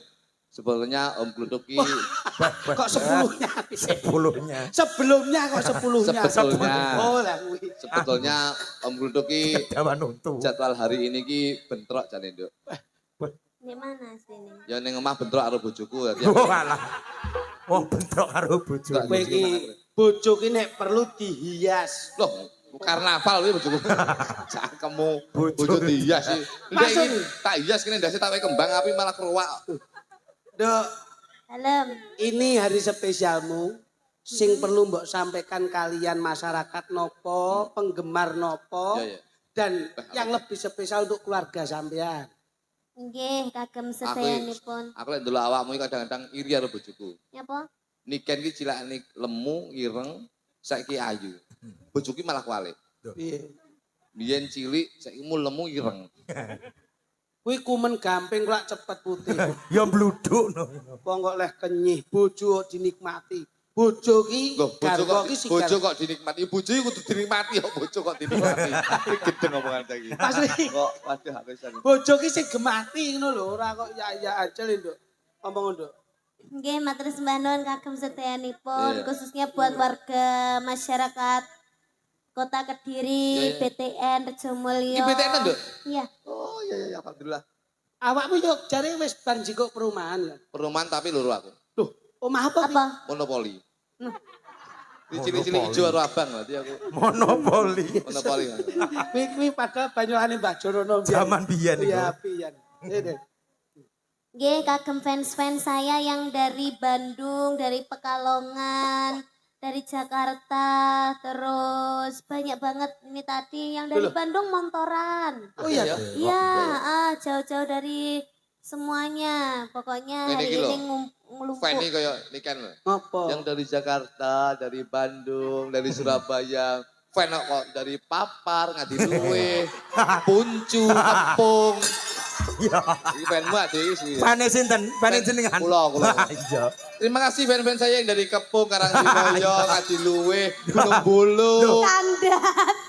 Sebelumnya Om Klutuki Kok 10-nya? Sepuluhnya. Sebelumnya kok 10-nya. Sebetulnya. Oh lah kuwi. sebetulnya Om Klutuki Dawan untu. jadwal hari ini ki bentrok jane, Nduk. Di mana sini? Ya ning omah bentrok karo bojoku ya. Oh alah. Wong bentrok karo bojo. Kowe iki bojo ki nek perlu dihias. Loh, karnaval kuwi bojoku. Cakemmu Bojo. bojo dihias iki. Ndek Maksud- iki tak hias kene ndase tak wae kembang api malah keruwak. Nduk, Dalam. ini hari spesialmu sing perlu mbok sampaikan kalian masyarakat nopo, penggemar nopo, Ya, ya. dan yang lebih spesial untuk keluarga sampean. Nggih, kagem Aku sedayanipun. aku lek ndelok awakmu iki kadang-kadang iri karo bojoku. Nyapa? Niken ki cilakane lemu, ireng, saiki ayu. Bojoku malah kualik. Piye? Biyen cilik saiki lemu ireng. Kuwi kumen gamping lak cepet putih. Ya bluduk no. Wong kok leh kenyih, bojo dinikmati. Bojo ki garwa ki bojo kok dinikmati. Bojo iki kudu dinikmati kok bojo kok dinikmati. Iki gedeng omongan saiki. Pasti. Kok waduh habisan. Bojo ki sing gemati ngono lho, ora kok ya aja lho, Nduk. Ngomong, Nduk. Nggih, matur sembah nuwun kagem sedayanipun khususnya buat warga masyarakat Kota Kediri, BTN, Rejomulyo. Iki BTN, Nduk? Iya. Oh iya alhamdulillah. Awakmu yo jare wis bar jikuk perumahan kan. Perumahan tapi loro aku. Loh, omah apa? Apa? Monopoli. Di cilik-cilik ijo karo abang berarti aku. Monopoli. Monopoli. Kuwi padahal banyolane Mbah Jorono. Zaman biyen iku. Iya, pian. Nggih, kagem fans-fans saya yang dari Bandung, dari Pekalongan, dari Jakarta, terus banyak banget ini tadi yang dari Bandung montoran. Oh iya. Iya, jauh-jauh dari semuanya. Pokoknya hari ini ngelumpuk. Fan ini kayak Niken loh. Apa? Yang dari Jakarta, dari Bandung, dari Surabaya. Fan kok dari Papar, Ngadiluwe, Puncu, Tepung. Iya. Ini fanmu ada sih. Fane sinten? Fane jenengan. Kula. Iya. Terima kasih fan-fan saya yang dari Kepung, Karangtriboyo, Ngadiluwe, Gunung Bulu. Kandat.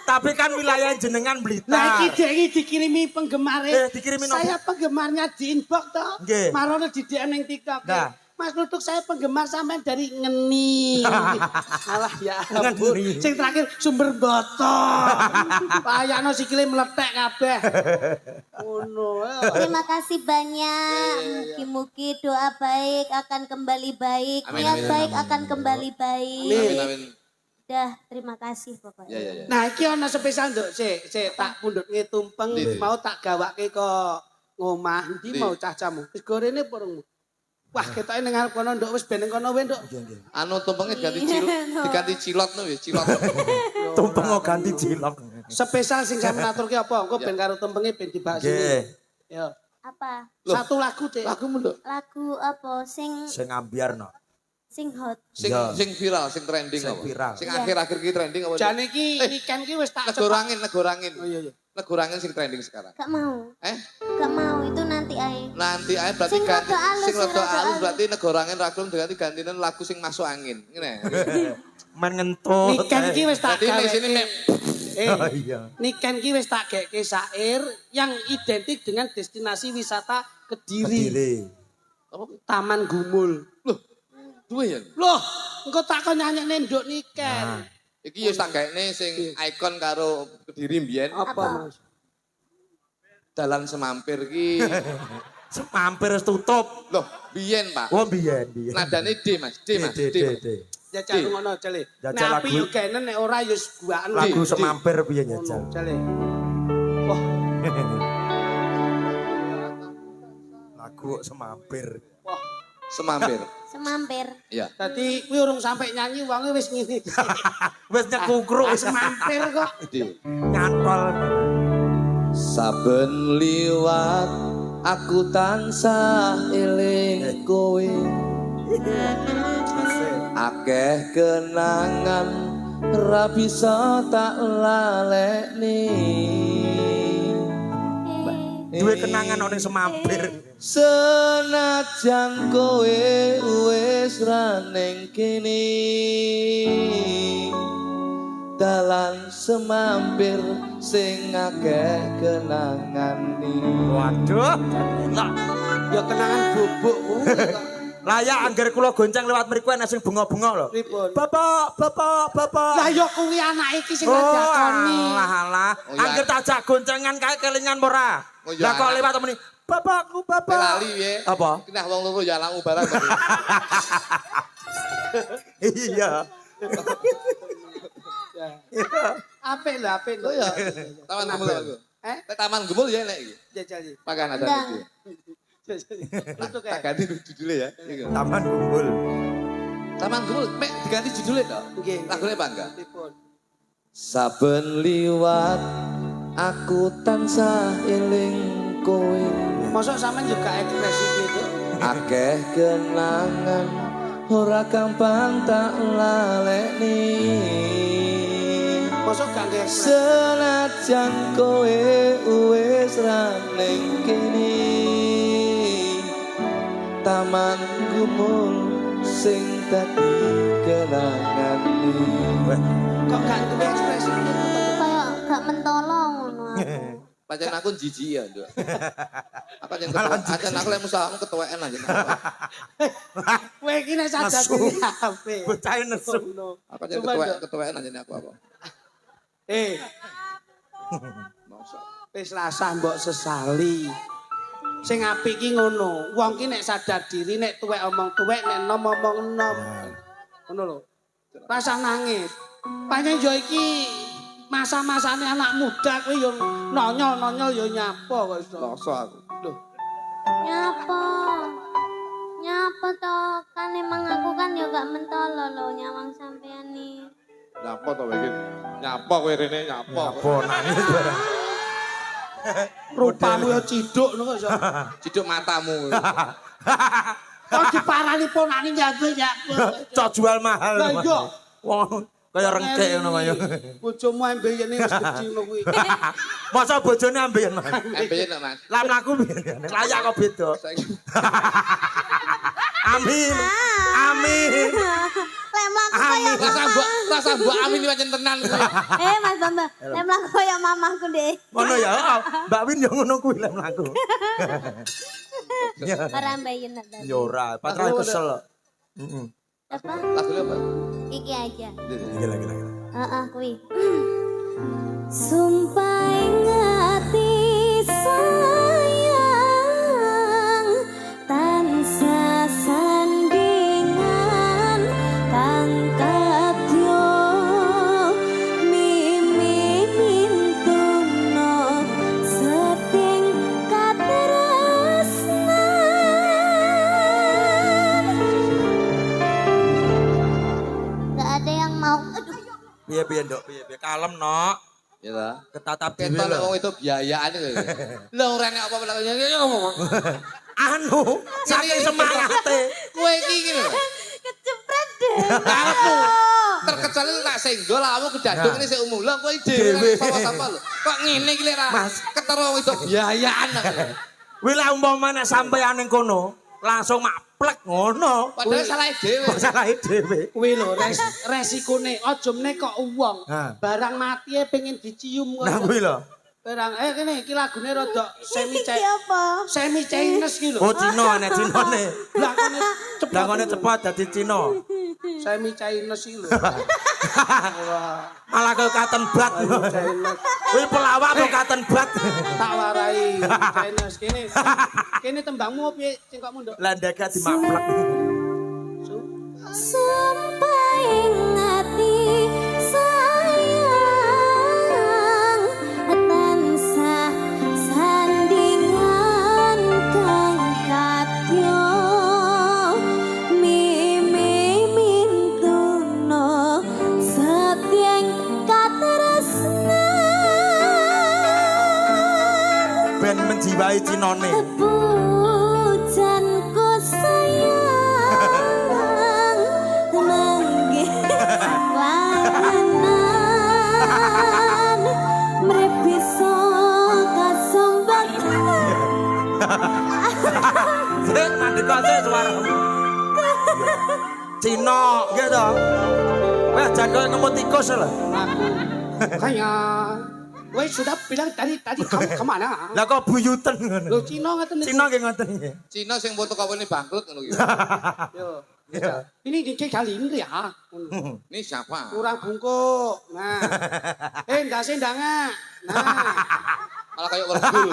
Tapi kan wilayah jenengan Blitar. Nah iki dikirimi penggemar. Dikirimi saya penggemarnya di inbox toh. Nggih. Marono di DM ning TikTok. Nah. Mas Lutuk saya penggemar sampean dari Ngeni. Alah ya ampun. Ngeni. Sing terakhir sumber botol. Payakno sikile meletek kabeh. Ngono. Terima kasih banyak. Mugi-mugi doa baik akan kembali baik. Amin, Niat amin, baik akan kembali baik. Amin. Dah, terima kasih pokoknya. Ya. Nah iki ana spesial nduk. Sik tak pundhutke tumpeng mau tak gawake kok ngomah. Ndi mau cacamu? Wis gorene porongmu. Wah, ketoke ning arep kono nduk wis ben ning kono wae nduk. Anu tumpengnya diganti cilot no ya, cilot. Tumpeng kok ganti cilok. Spesial sing sampe naturke apa? Engko ben karo tumpenge ben dibahas Nggih. ini. Yo. Apa? Satu lagu, Dik. Lagumu nduk. Lagu apa? Sing Sing ambiarno. hot. Sing viral, sing trending Sing apa? viral. Sing akhir-akhir ki trending apa? Jane iki Niken ki wis tak Negorangin. Oh iya. Negorangin sing trending sekarang. Gak mau. Gak mau, itu nanti ae. Nanti aja berarti Sing ganti rada alus, sing rada rada alus alus. berarti negorangin ragum ganti gantian lagu sing masuk angin. Ngene. Men ngentut. Niken ki wis tak Berarti gawe. di sini nek Oh iya. Niken ki wis tak geke syair yang identik dengan destinasi wisata Kediri. Kediri. Taman Gumul. loh duwe ya. Loh, engko tak kon nyanyekne nduk Niken. Iki ya tak gaene sing ikon karo Kediri mbiyen. Apa, Mas? Dalan Semampir ki. Semampir wis tutup. Loh, biyen, Pak. Oh biyen. Nadane D, Mas. D, Mas. D. Jajal ngono, Jale. Jajal Nek api lagu. yo kenen nek ora yo guaken. Lagu Di. Semampir piye Ngono, jajal. Jale. Wah, Lagu Semampir. wah. Semampir. Semampir. Iya. Dadi kuwi urung sampe nyanyi wonge wis ngene. Wis nyekukruk Wis mampir kok. D. nyantol. Saben liwat aku tansah eling kowe. Akeh kenangan ra bisa tak lalekne. Duwe kenangan ning Semampir. Senajan kowe wis ra ning kene. Dalan Semampir sing akeh kenangane. Waduh. Lah, Ya kenangan bubuk kuwi kok. layak angger kula gonceng lewat mriku ana sing bunga-bunga lho. Pripun? Bapak. Lah ya kuwi anak iki sing Oh, ngadakoni. alah. Oh, ya. Angger tak jak goncengan kae kelingan ora. Oh, ya, Lah kok anak. lewat meni, bapakku, bapak. Lali piye? Apa? Nah wong loro ya lamu barang. Iya. Apik lho, apik lho. Ya. Taman Gumul aku. Taman Gumul ya nek iki. Jajal iki. Pakai ada Ndang. itu. Jajal iki. Untuk Tak ganti judulnya ya. Iki. Taman Gumul. Taman Gumul mek diganti judulnya toh. Nggih. Lagune bangga. Pripun? Saben liwat aku tansah eling kowe. Mosok sampean juga ekspresi gitu. Akeh kenangan ora gampang tak lalekne. Mosok gak nge Senajan kowe wis ra ning kene taman gumul sing dadi kenangan kok gak duwe ekspresi. Kayak gak mentolong ngono. pancen aku jijik ya nduk apa ajen aku lek musamu ketuweken aja Kowe iki nek sadar diri ape. Bocah nesu. apa ajen ketuweken aja aku apa Wis rasa mbok sesali. Sing apik ki ngono. Wong ki nek sadar diri nek tuwek omong tuwek nek nom omong nom. Ngono lho. Rasa nangis. Panjen yo iki masa-masane anak muda kuwi yo nonyol-nonyol yo nyapa kok iso. loso aku Lho, Nyapa toh kan emang aku kan ya gak mentolo loh nyawang sampean nih. nyapa to iki nyapa kowe rene nyapa Apa nangis barang. rupamu yo ciduk ngono kok iso. ciduk matamu Kok diparani ponani nyabe ya. Cok jual mahal. Lah iya. Wong kaya rengkek ngono kaya. Bojomu ambeyene wis gedhi ngono kuwi. Masa bojone ambeien, Mas? ambeien lho Mas Lah mlaku piye? Layak kok beda. Saiki- Amin. Amin. Lek mlaku kaya rasa mbok amin pancen tenan Mas Bambang, lek mlaku kaya mamaku deh. Ngono ya, Mbak Win yo ngono kuwi lek mlaku. Ora mbayen ta. Ya ora, patrane kesel. Heeh. Apa? lagu apa Iki aja. Gila. Heeh, kuwi. Sumpah ingati sayang tansah sandingan kang kadya mimi mintuno seting katresnan. Gak ada yang mau. Aduh. Piye Nduk? Piye kalem, Nok. ya ta Ketatap dhewe ketok lho. wong itu biayaan lho lho ora nek apa Anu, saking semangate. kowe iki lho Kecepret deh. karepmu terkecuali tak senggol awakmu kedaduk ini sik umum lho kowe dhewe sama-sama lho kok ngene iki lek ra Mas. ketara wong itu biayaan Kuwi lek umpama nek sampeyan ning kono, langsung maplek ngono. padahal salah dhewe Masalahe dhewe. Kuwi lho resikone aja meneh kok wong Ha. barang mati pengen dicium kok. Nah kuwi lho. Barang kene iki lagune rada Iki apa? semi Chinese ki lho. Oh Cina nek Cinane. Lah kene cepet. Lah kene cepet dadi Cina. Semi Chinese iki lho. Malah kaya katen bat. Chinese. Kuwi pelawak kok katen bat. Tak warai Chinese kene. Kene tembangmu piye cengkokmu nduk? Lah ndek dimaplek. Sumpah ingati sayang tansah sandingan kang kadya mimi mintuno setyeng katresnan. Ben menjiwai Cinane. Pujanku sayang manggih layanan mrep bisa kasumbat. Sik mandek kok sik suaramu. Cina gitu. Wah jangan nemu tikus lho. Aku. Kayak Woi sudah bilang tadi kamu kemana? Lah kok buyuten ngono. Lho Cina ngoten niku. Cina nggih ngoten nggih. Cina sing foto kawene bangkrut ngono iki Yo. Ini kali ini ya. ini siapa Kurang bungkuk. Nah. Ndase ndanga. Nah. malah kayak wergul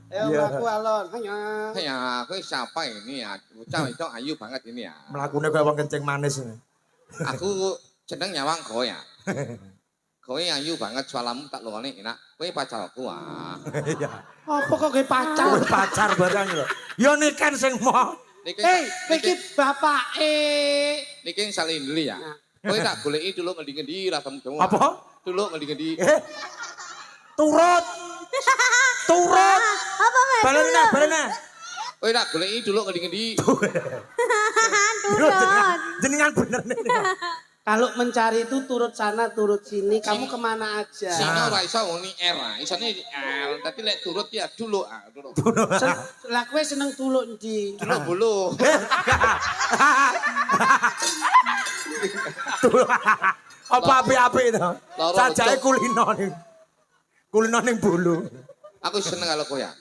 Ayo aku alon. Hanya. ya kowe siapa ini ya bocah itu ayu banget ini ya Mlakune kaya wong kencing manis ini. aku jeneng nyawang kowe ya kowe ayu banget suaramu tak lungone enak kowe pacarku ah Iya. Apa kok ge pacar? Kowe pacar barang lho. Ya niken sing mau. niki Iki bapake. niki salin dulu ya kowe tak goleki dulu ngendi-ngendi ra temu Apa? dulu ngendi-ngendi Turut. Turut. Apa Mas? Balena. kowe tak goleki dulu ngendi-ngendi Turut. Jenengan bener nih. Kalau mencari itu turut sana, turut sini, kamu kemana aja? Sini ora iso ngoni R, isone R, tapi lek turut ya dulu. Lah kowe seneng tuluk ndi? Dulu bulu. Apa apik-apik to? Loro Sajae ucuk. kulino ning. Kulino ning bulu. Aku seneng kalau kowe ya.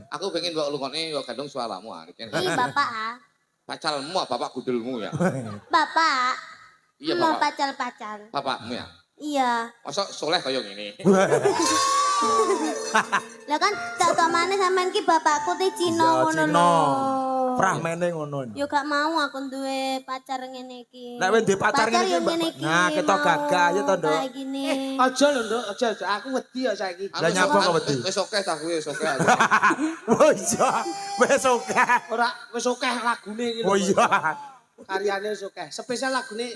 Aku pengen mbok lungone yo gandung suaramu ah. Ih, Bapak ah. Pacarmu ah, bapak kudelmu ya. Bapak. Iya Lo bapak. pacar-pacar. Bapakmu ya. Iya. Masa soleh kaya ngene. Lah kan tak mana sampean ki bapakku teh Cina Ya, ngono Cina. lho. Prahmene ngono. Yo gak mau aku duwe pacar ngene iki. Nek wis duwe pacar ngene yo iki, ngene iki. nah, kita mau gagah aja to, Nduk. Kayak gini. Aja lho, Nduk, aja. Aku wedi ya saiki. Lah nyapa kok wedi? Wis oke ta kuwi, wis oke. Oh iya, wis oke. Ora wis akeh lagune iki lho. Oh iya. Karyane wis akeh. Spesial lagune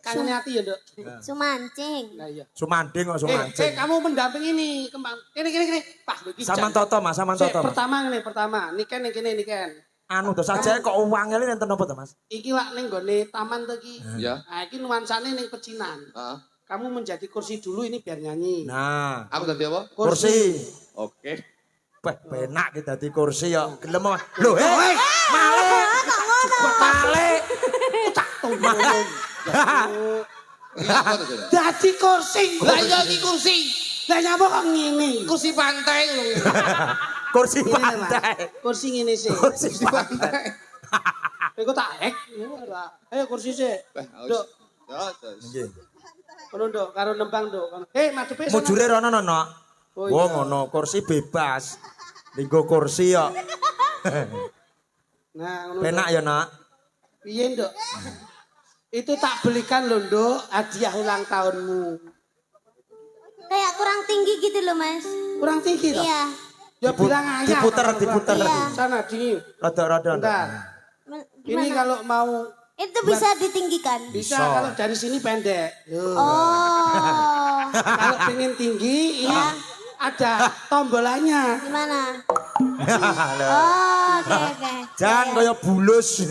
Kangen Ati ya, Nduk. Sumancing. Nah iya. Sumanding kok sumancing. Kamu mendampingi ini kembang. Kene. Pak, lho iki. Saman toto Mas, saman Sik, toto. Mas. pertama. Niken ning kene niken. Anu to sajae kok uangnya nenten apa to Mas? Iki lak ning gone taman to iki. Ya. Nah, iki nuansane ning pecinan. Heeh. Kamu menjadi kursi dulu ini biar nyanyi. Nah, Aku dadi apa? kursi. Oke. Wah, penak kita di kursi ya. Gelem apa? Lho, male. Male. Tak tombong. Iya apa to? Jon? Dadi kursi. Lah iya iki kursi. Lah nyapa kok ngene? Kursi pantai lho. Kursi Ngene, Mas. pantai. Kursi ngene sih. Kursi pantai. Kowe tak hek. Ayo kursi sih. Nduk, Ya, Nggih. kono Nduk karo nembang Nduk. Madepe sana. Mujure rono no. Oh, Oh, iya. ngono, kursi bebas. Linggo kursi ya. Nah, ngono. Penak ya, Nak. Piye, Nduk? Itu tak belikan lho, Nduk, hadiah ulang tahunmu. Kayak kurang tinggi gitu loh, Mas. Kurang tinggi toh? Iya. Ya bilang aja. diputer, kalau diputer. kurang Iya. tinggi. Sana dingin. Rada-rada. Bentar. Ini Gimana? kalau mau Itu bisa ditinggikan. bisa Bisa. kalau dari sini pendek. Loh. Oh. Kalau pengen tinggi ini ada tombolannya. Gimana? Oh, oke. Jangan kaya bulus.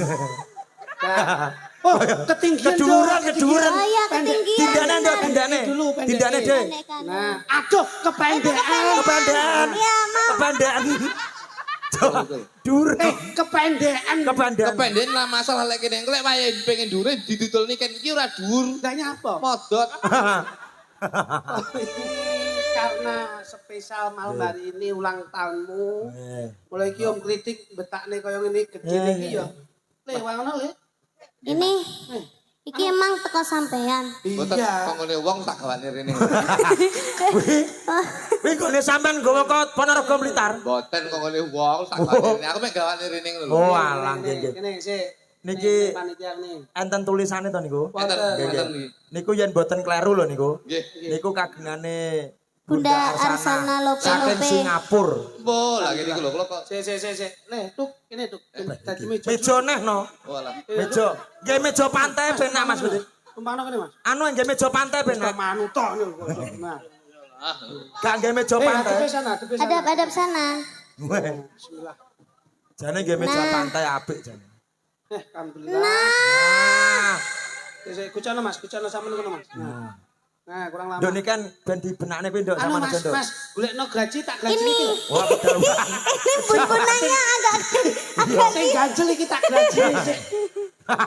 Nah. Oh, ketinggian Keduran, Dok, keduran. Oh iya, Pendek. ketinggian. Tindane ndok, benar. tindane. Dulu, pendek. Tindane, Dek. Pendekkan. Nah, aduh kependekan. Kepandean. Iya, mau. Kepandean. Dur. Kependekan. Kepandean. Kependekan lah masalah lek kene lek wae pengen dhuwur didudul niken iki ora dhuwur. Enggak nyapa. Modot. Karena spesial malam hari ini ulang tahunmu. Mulai iki om kritik betakne kaya ngene gede iki ya. Le wangono le. Ini, iki emang teko sampean. Boten Iya. kok ngene wong tak gawane rene. Wih, kok ini sampean gawa ke Ponorogo Blitar? Boten kok ngene wong tak gawane rene. Aku mek gawane rene ngono lho. Oh, alah, nggih, nggih. Kene sik. Niki Panitia nih. enten tulisane to niku. Enten Wonten. enten iki. Niku yen boten kleru lho niku. Nggih. Niku kagengane Bunda Arsana saking Lope-Lope. Singapura. Mbok lah kene iki lho kok. Sik. Le, tuk, kene tuk. Dadi meja. Meja neh no. Walah. Meja. Nggih meja pantai penak Mas Budi. Tumpangno kene, Mas. Anu nggih meja pantai Wis penak. manut tok nih. Nah. Gak nggih meja pantai. Adepe sana, adepe sana. Adab-adab sana. Bismillah. Jane nggih meja Nah. pantai apik jane. Alhamdulillah. Nah, Sik, kucana Mas, kucana sampean kono, Mas. Nah, kurang lama. Nduk niki kan ben dibenakne kuwi Nduk Anu sama Mas, aja Nduk. Mas, golekno graji tak graji Ini. iki lho. Wah, kedaluan. Ini bun-bunannya agak Sing ganjel iki tak graji sik.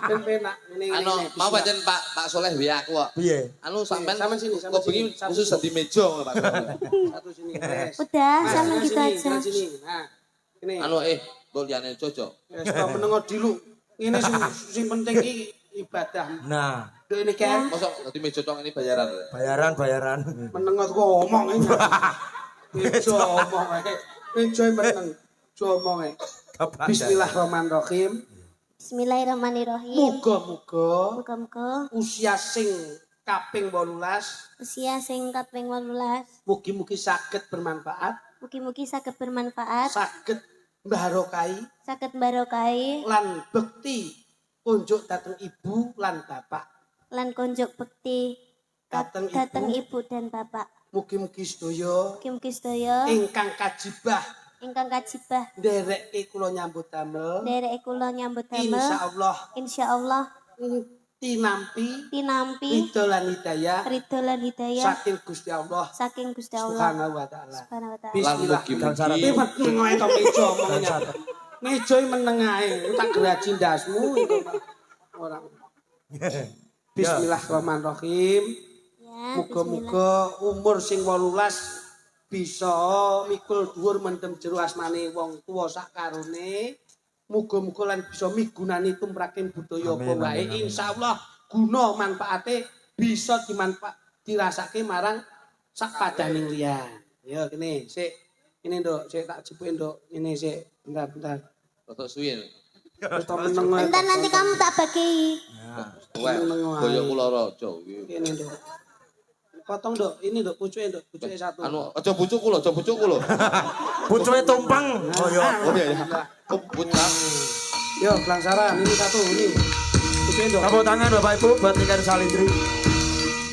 Ben penak. Ini. Anu mau pancen Pak Soleh WA aku kok. Piye? Anu sampean Sampean sini, sampean kok bengi sini. khusus dadi meja ngono Pak. Satu sini. Wes. Udah, Mas, sama sebelah gitu sini, aja. sebelah sini. Nah, ini. Anu mbok liyane cocok. Wes kok menengo dilu. Ini sing penting iki ibadah. Nah, Dek ini kan Mosok dadi meja tok ini bayaran. bayaran. menengo kok omong ini. Meja omong ae. Meja meneng. Omong ae. Bismillahirrahmanirrahim. Bismillahirrahmanirrahim. Muga-muga Muga-muga usia sing kaping 18 usia sing kaping 18 mugi-mugi saged bermanfaat, mugi-mugi saged bermanfaat, saged mbarokai saged barokai lan bekti kunjuk dateng ibu lan bapak. lan konjuk bekti Dateng dateng ibu. ibu dan bapak. Mugi-mugi sedaya Mugi-mugi sedaya ingkang kajibah ingkang kajibah ndereke kula nyambut damel. nderek kula nyambut damel. Insyaallah Insyaallah tinampi tinampi ridho lan hidayah ridho lan hidayah saking Gusti Allah saking Gusti Allah Subhanahu wa taala. Subhanahu wa ta'ala. Lan Bismillah. mugi-mugi Meneng ae to meja omongnya. Meja meneng ae, tak geraji ndasmu itu orang. Bismillahirrahmanirrahim. Ya, Muga-muga umur sing 18 bisa mikul dhuwur mendem jero asmane wong tuwa sak karone. Muga-muga lan bisa migunani tumraking budaya apa wae. Insyaallah guna manfaate bisa dirasake marang sak padaning liyan. Ya kene sik. Ini Nduk, sik tak jipuke Nduk. Ini sik. Bentar. Rotok suwi. Wis to meneng ae. bentar nanti kamu tak bagi. Wah, boyo kula raja iki. Kene Nduk. Potong Nduk, ini Nduk pucuke satu. Anu aja bucuk kula. Pucuke tumpeng. Oh ya. Oh iya. Pucuk. Yo, pelangsaran ini satu ini. Pucuke Nduk. Tepuk tangan Bapak Ibu buat Nika Salindri.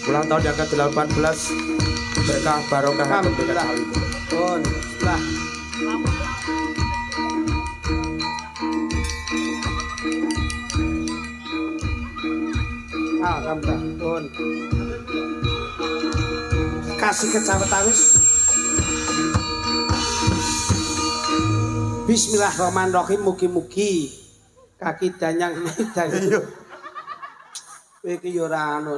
Ulang tahun yang ke-18. Berkah barokah untuk Nika Salindri. Pun, lah. Alhamdulillah. Pun. Kasih kecawetawis. Bismillahirrahmanirrahim. Mugi-mugi kaki danyang danyang. Iki yo ora anu.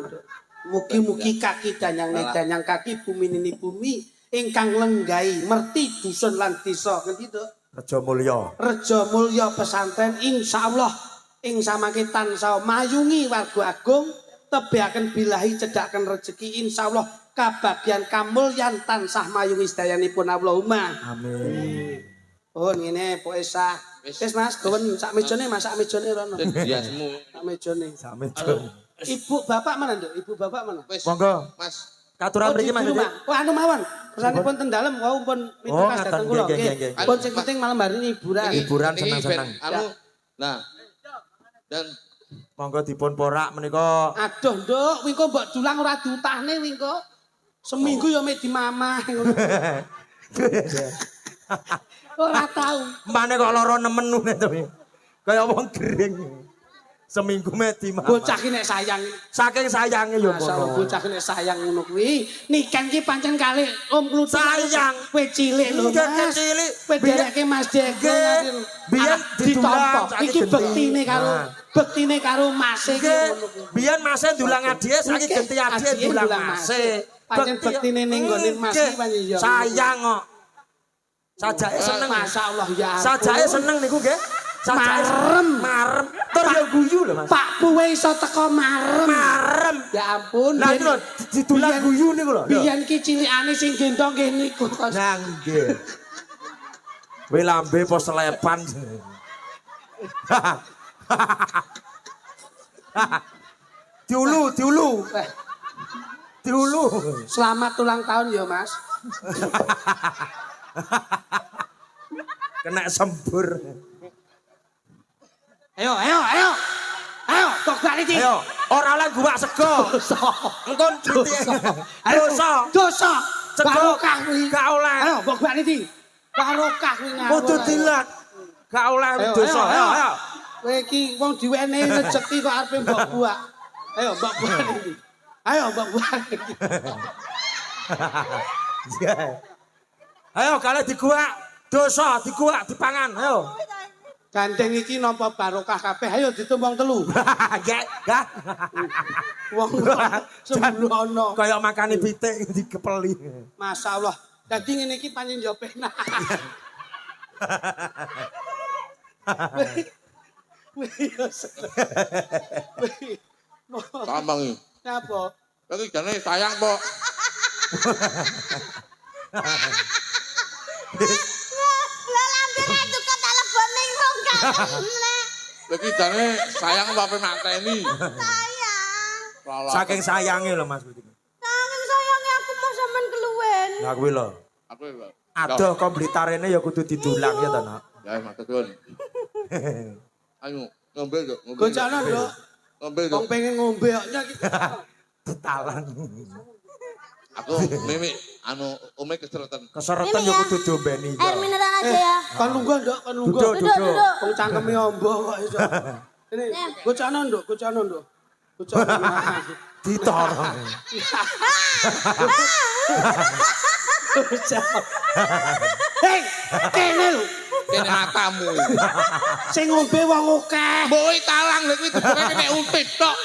Mugi-mugi kaki danyang danyang kaki bumi ini bumi ingkang lenggai merti dusun lan desa ngendi to? Rejo Mulya. Rejo Mulya pesantren insyaallah ing samangke tansah mayungi warga agung tebiaken bilahi cedhaken rejeki insyaallah kabagyan kamulyan tansah mayungi sedayanipun Allahumma Amin. Oh ngene pokoke sah. Wis Mas, gawen sak mejane masak mejane rono. Biasmu. Sak mejane. Samin. Ibu bapak mana Nduk? Ibu bapak mana? Wis. Monggo. Mas. Katuran mriki Mas. Oh anu mawon. Pesanipun ten dalem wau pun mitukas dateng kula nggih. Pun sing penting malam hari ini hiburan. Hiburan senang-senang. Anu. Nah. Dan Monggo dipun porak menika. Aduh Nduk, wingko mbok dulang ora diutahne wingko. Seminggu ya mek di mamah ngono. Ora tau. Mane kok lara nemen ngene to. Kaya wong gering. Seminggu meti mama. Bocah ki nek sayang. Saking sayange yo Masalah ngono. bocah ki nek sayang ngono kuwi. Nikan ki pancen kalih Om Kluthuk. Sayang. Kowe cilik lho Nggih, Mas. cilik. Kowe derekke Mas Deko. Biyen didulang, ditompo. saiki Iki genti. bektine karo Mas iki ngono kuwi. Biyen Mas dulang adike saiki ganti adike dulang Mas. Pancen bektine ning nggone Mas iki pancen yo. Sayang kok. Sajake seneng. Masyaallah ya. Sajake seneng niku nggih. Marem. Marem. Tur yo guyu lho Mas. Pak Puwe iso teko marem. Marem. Ya ampun. Lah itu lho didulang guyu niku lho. Biyen ki cilikane sing gendong nggih niku. Nah nggih. Kowe lambe pos selepan. Diulu. Selamat ulang tahun ya Mas. Kena sembur. Ayo, tok balik iki. Ayo, ora oleh gua sego. Engko dosa. Sego Barokah kuwi. gak oleh. Ayo, tok balik iki. Barokah kuwi ngawur. Kudu dilat. Gak oleh dosa. Ayo. Kowe iki wong diwenehi rezeki kok arepe mbok buak. Ayo, mbok buak iki. Ayo, mbok buak iki. Ayo kalian diguak. Dosa diguak dipangan. Ayo. Gandeng iki nampa barokah kabeh. Ayo ditumbang telu. Gak. Wong sembrono. Kayak makane pitik digepeli. Masyaallah. Dadi ngene iki pancen yo penak. tambang iki. Napa? Lagi jane sayang kok. Lah lambene tukang telepon ning rong kan. Lagi jane sayang apa mateni. Sayang. Saking sayange lho Mas. Saking sayange aku mau sampean keluwen. Nah kuwi lho. Aku lho. Aduh kok blitarene ya kudu didulang ya to, Nak. Ya matur suwun. Ayo ngombe yo, ngombe. Gocana, Nduk. Ngombe yo. Wong pengen ngombe kok iki. Ditalang. Aku mimi anu ome keseretan. Keseretan ya kudu diombeni. Air mineral aja ya. Kon lungguh, Nduk, kon lungguh. Duduk. Wong cangkeme ombo kok iso. Ini gocana, Nduk, Nduk. Bocah. Ditorong. Hei, kene lho. Kene matamu. Sing ngombe wong akeh. Mbok talang lho kuwi dibukane nek umpit tok.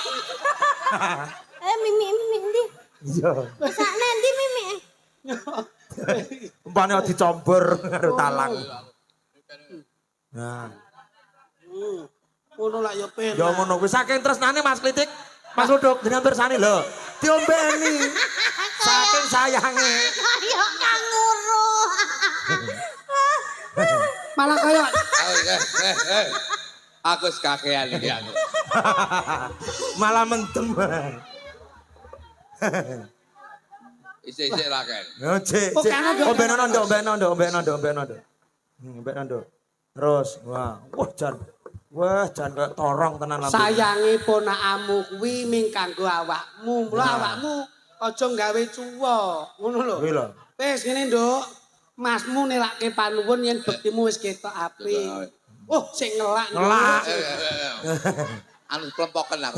Mimi ndi? Iya. Sakne ndi Mimi? Umpane dicombor karo talang. Nah, Ngono lak ya penak. ya ngono kuwi saking tresnane Mas Klitik. Mas Luduk dengan pirsani lho. Diombeni. Saking sayange. Kaya kanguru. Malah kaya Aku wis kakean iki aku. Malah mendem. Isik-isik ra kan. Yo, cek. Oh, kan ada. Ombeno. Terus, wah jan kaya torong tenan lambe. sayange ponakamu kuwi ming kanggo awakmu. Mula awakmu aja nggawe cuwa. Ngono lho. Kuwi lho. Wis ngene, Nduk. Masmu nelakke panuwun yen bektimu wis ketok apik. Oh, sing ngelak. Ngelak. Anu plompoken aku.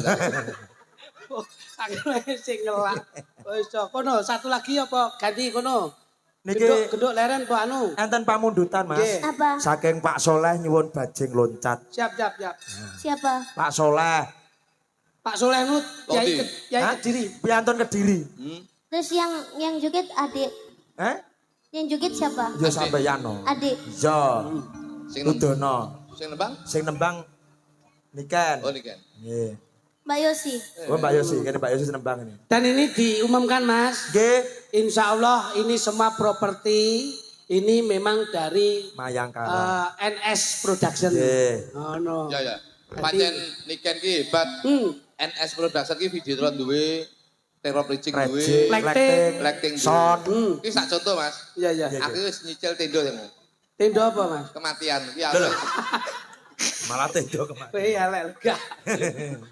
Oh, akhirnya sing ngelak. Wis kono, satu lagi apa ganti kono. Niki Genduk leren po anu. enten pamundutan, Mas. Nggih. Apa? Saking Pak Soleh nyuwun bajing loncat. Siap. Siapa? Pak Soleh, Pak Soleh Nut, Yai Hah? Kediri. piantun Kediri. Terus yang joget adik. Yang joget siapa? Ya sampeyan no. Adik. Ya, Sing nembang. Udono. Sing nembang? Sing nembang Niken. Oh niken. Nggih. Mbak Yosi. Oh Mbak Yosi, kene Mbak Yosi nembang ini. Dan ini diumumkan Mas, Nggih, insya Allah ini semua properti ini memang dari Mayangkara. NS Production. Nggih. Oh no. Ya. Pancen niken ki hebat. NS Production ki videotron duwe, teror preaching duwe, Lekting. Blackting Son. duwe. Iki sak contoh Mas. Iya. Iya. Aku wis nyicil tendo yang Tendo apa Mas? kematian. Ki aku. Malah tedo kemarin. Kowe elek lega.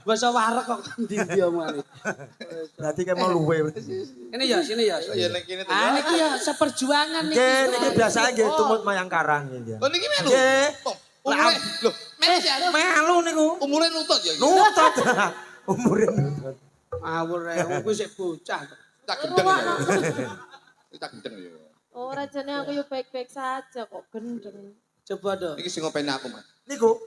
Basa warek kok ndi dia mari. Berarti kayak mau luwe. Ini ya, sini ya. Ya nek kene to. Ah niki ya seperjuangan niki. Nggih, niki biasa nggih tumut Mayangkara nggih. Oh niki melu. Nggih. Umure lho, melu ya. Melu niku. Umure nutut ya. Nutut. Umure nutut. Ngawur kuwi sik bocah. Tak gendeng ya. Tak gendeng ya. Oh, rajane aku yo baik-baik saja kok gendeng. Coba dong. Iki sing ngopeni aku, Mas. Niku.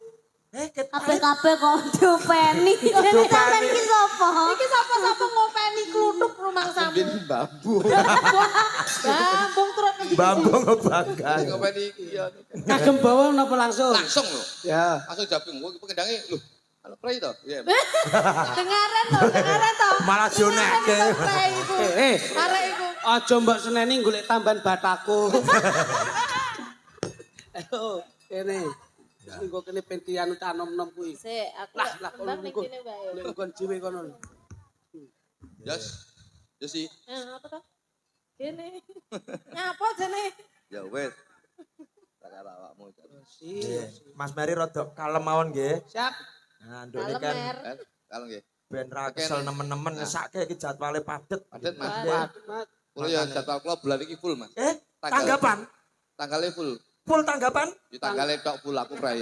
Kabeh-kabeh kok diopeni. Jadi sampean iki sapa? Iki sapa-sapa ngopeni kluthuk rumangsamu. Bin bambu. Bambung turun ngendi? Bambung ngebangga. Sing ngopeni iki ya. Kagem bawa napa langsung? Langsung lho. Ya. Langsung jabung. Kok pengendange lho. Halo Prei to. Iya. Dengaran to. Malah jonekke. Arek iku. Aja mbok seneni golek tambahan bataku. Ayo, kene. Engko kene pentian tanom-nom kuwi. Sik, aku Lah nembang ning kono kene wae. golek nggon dhewe kono. Yes. Yes sih. Apa to? Kene. Nyapa jane? Ya wes. Tak karo awakmu. Nggih. Mas Mary rodok kalem mawon nggih. Siap. Nah, nduk niki kan Kalau nggih. ben ra kesel nemen-nemen ngesake iki jadwale padet. Padet Mas. Mas. Kulo ya jadwal kula bulan iki full Mas. Tanggapan? Tanggalnya full. Full tanggapan? Di tanggalnya tok full aku Prei.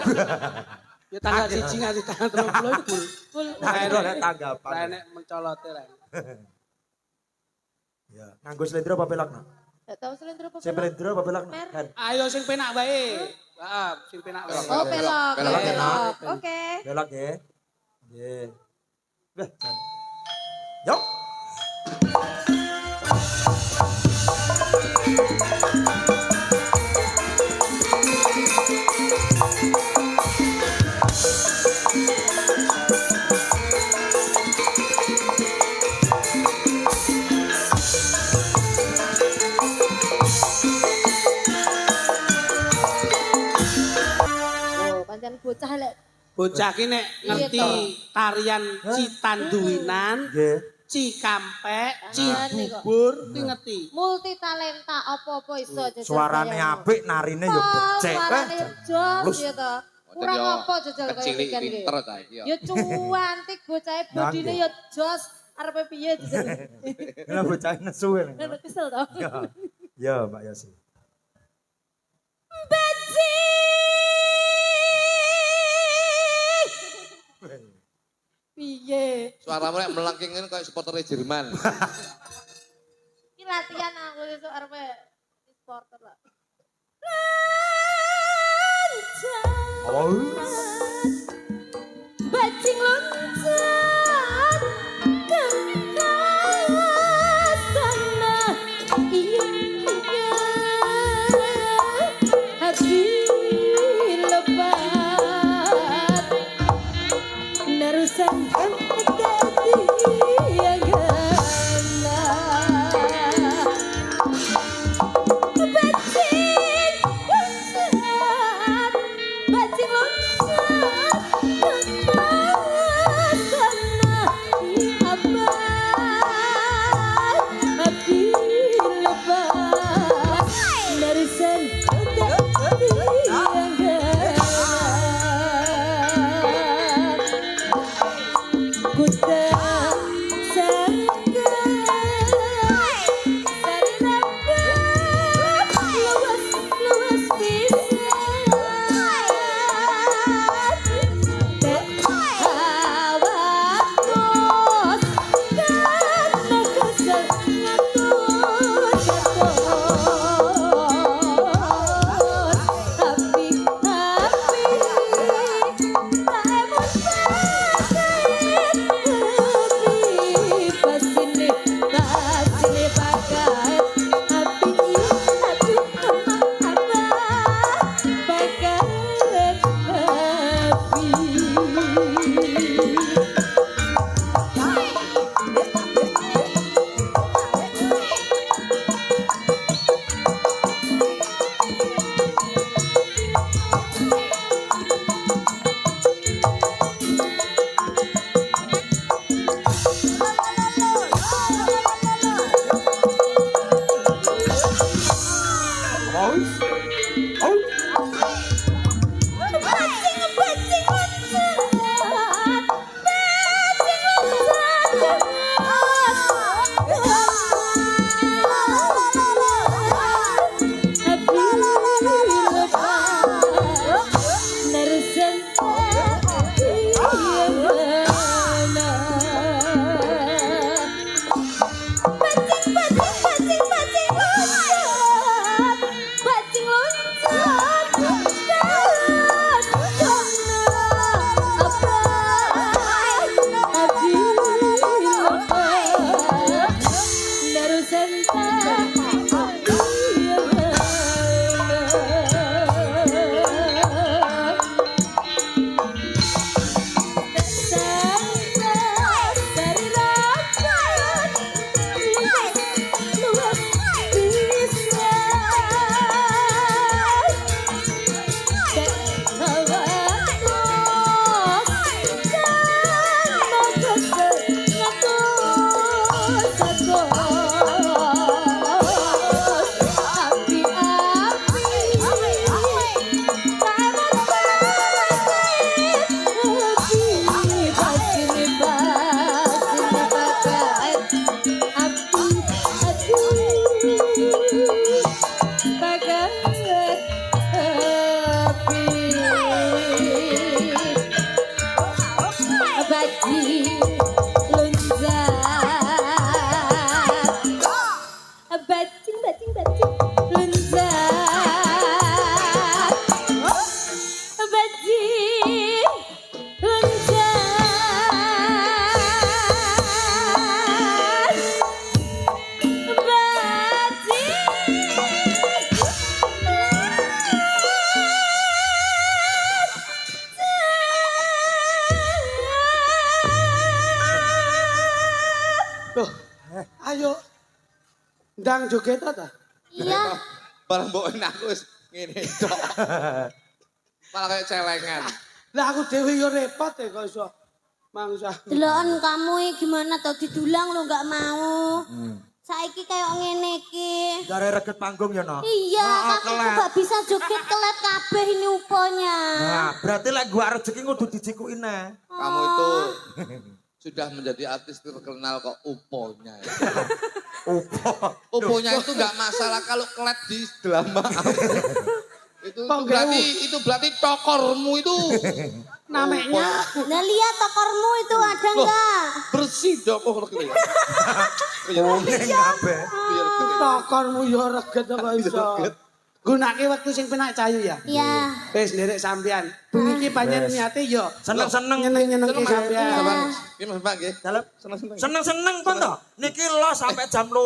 Ya tanggal 1 nganti tanggal 30 itu. Full. Nah, tanggapan. Lah nek mencolote ra. Ya, nganggo slendro apa pelakna? Gak tau slendro apa. Saya slendro apa pelakna? Mer. Kan. Ayo sing penak wae. Heeh, sing penak wae. Oh, pelok. Pelok. Pelok. Oke. Belok nggih. Nggih. Wah, jan. Yuk. Oh, pancen bocah lek Bocah ki nek ngerti tarian citanduwinan, Nggih. cikampek, Ngene kok. cibubur, ki ngerti. multi talenta apa-apa iso jajal. Suarane kaya apik, narine yo becik. Suarane jos Halus. ya to. Kurang apa jajal kaya Kecilik ikan iki. pinter ta iki ya. Ya cuantik bocahe bodine ya jos arepe piye jajal. Lah bocah nesu kan. Nek kesel to. Ya, Mbak Yosi. Piye? Suaramu nek melengking ngene kayak supporter Jerman. Iki latihan aku sesuk arep supporter lah. Oh. Bajing loncat kekasana iya hati lebat narusan hati yang gana bajing loncat kekasana abdi lebat narusan hati yang gana ku tak sangka luas pisan teh awak kos karena kesel ngatur tapi tak emot pasine pakai hati aduh apa pakai hati bajing Ayo. Ndang joget ta? Iya. Barang mbok aku wis ngene tok. Malah kayak celengan. Lah aku dhewe yo repot ya kok iso mangsa. Deloken kamu iki gimana tau didulang lo nggak mau. Saiki kayak ngene iki. Dari reget panggung ya no. Iya, kakiku gak bisa joget kelet kabeh ini uponya. Nah, berarti lek gua rezeki kudu dicikuin nah. Kamu itu sudah menjadi artis terkenal kok uponya. Ya. Uponya itu nggak masalah kalau kelet di drama. itu berarti cokormu itu. Namanya Nah lihat tokormu itu ada enggak? Bersih dong kok ngono kuwi. Ning kabeh. tokormu yo reget apa iso. Gunake waktu sing penak cayu ya. Iya. Wis nderek sampean. Bengi iki panjen niate yo Seneng-seneng. nyeneng-nyenengke sampean. Iki Mas Pak nggih. Dalem Seneng-seneng. seneng-seneng pun to. Niki lo sampai jam 2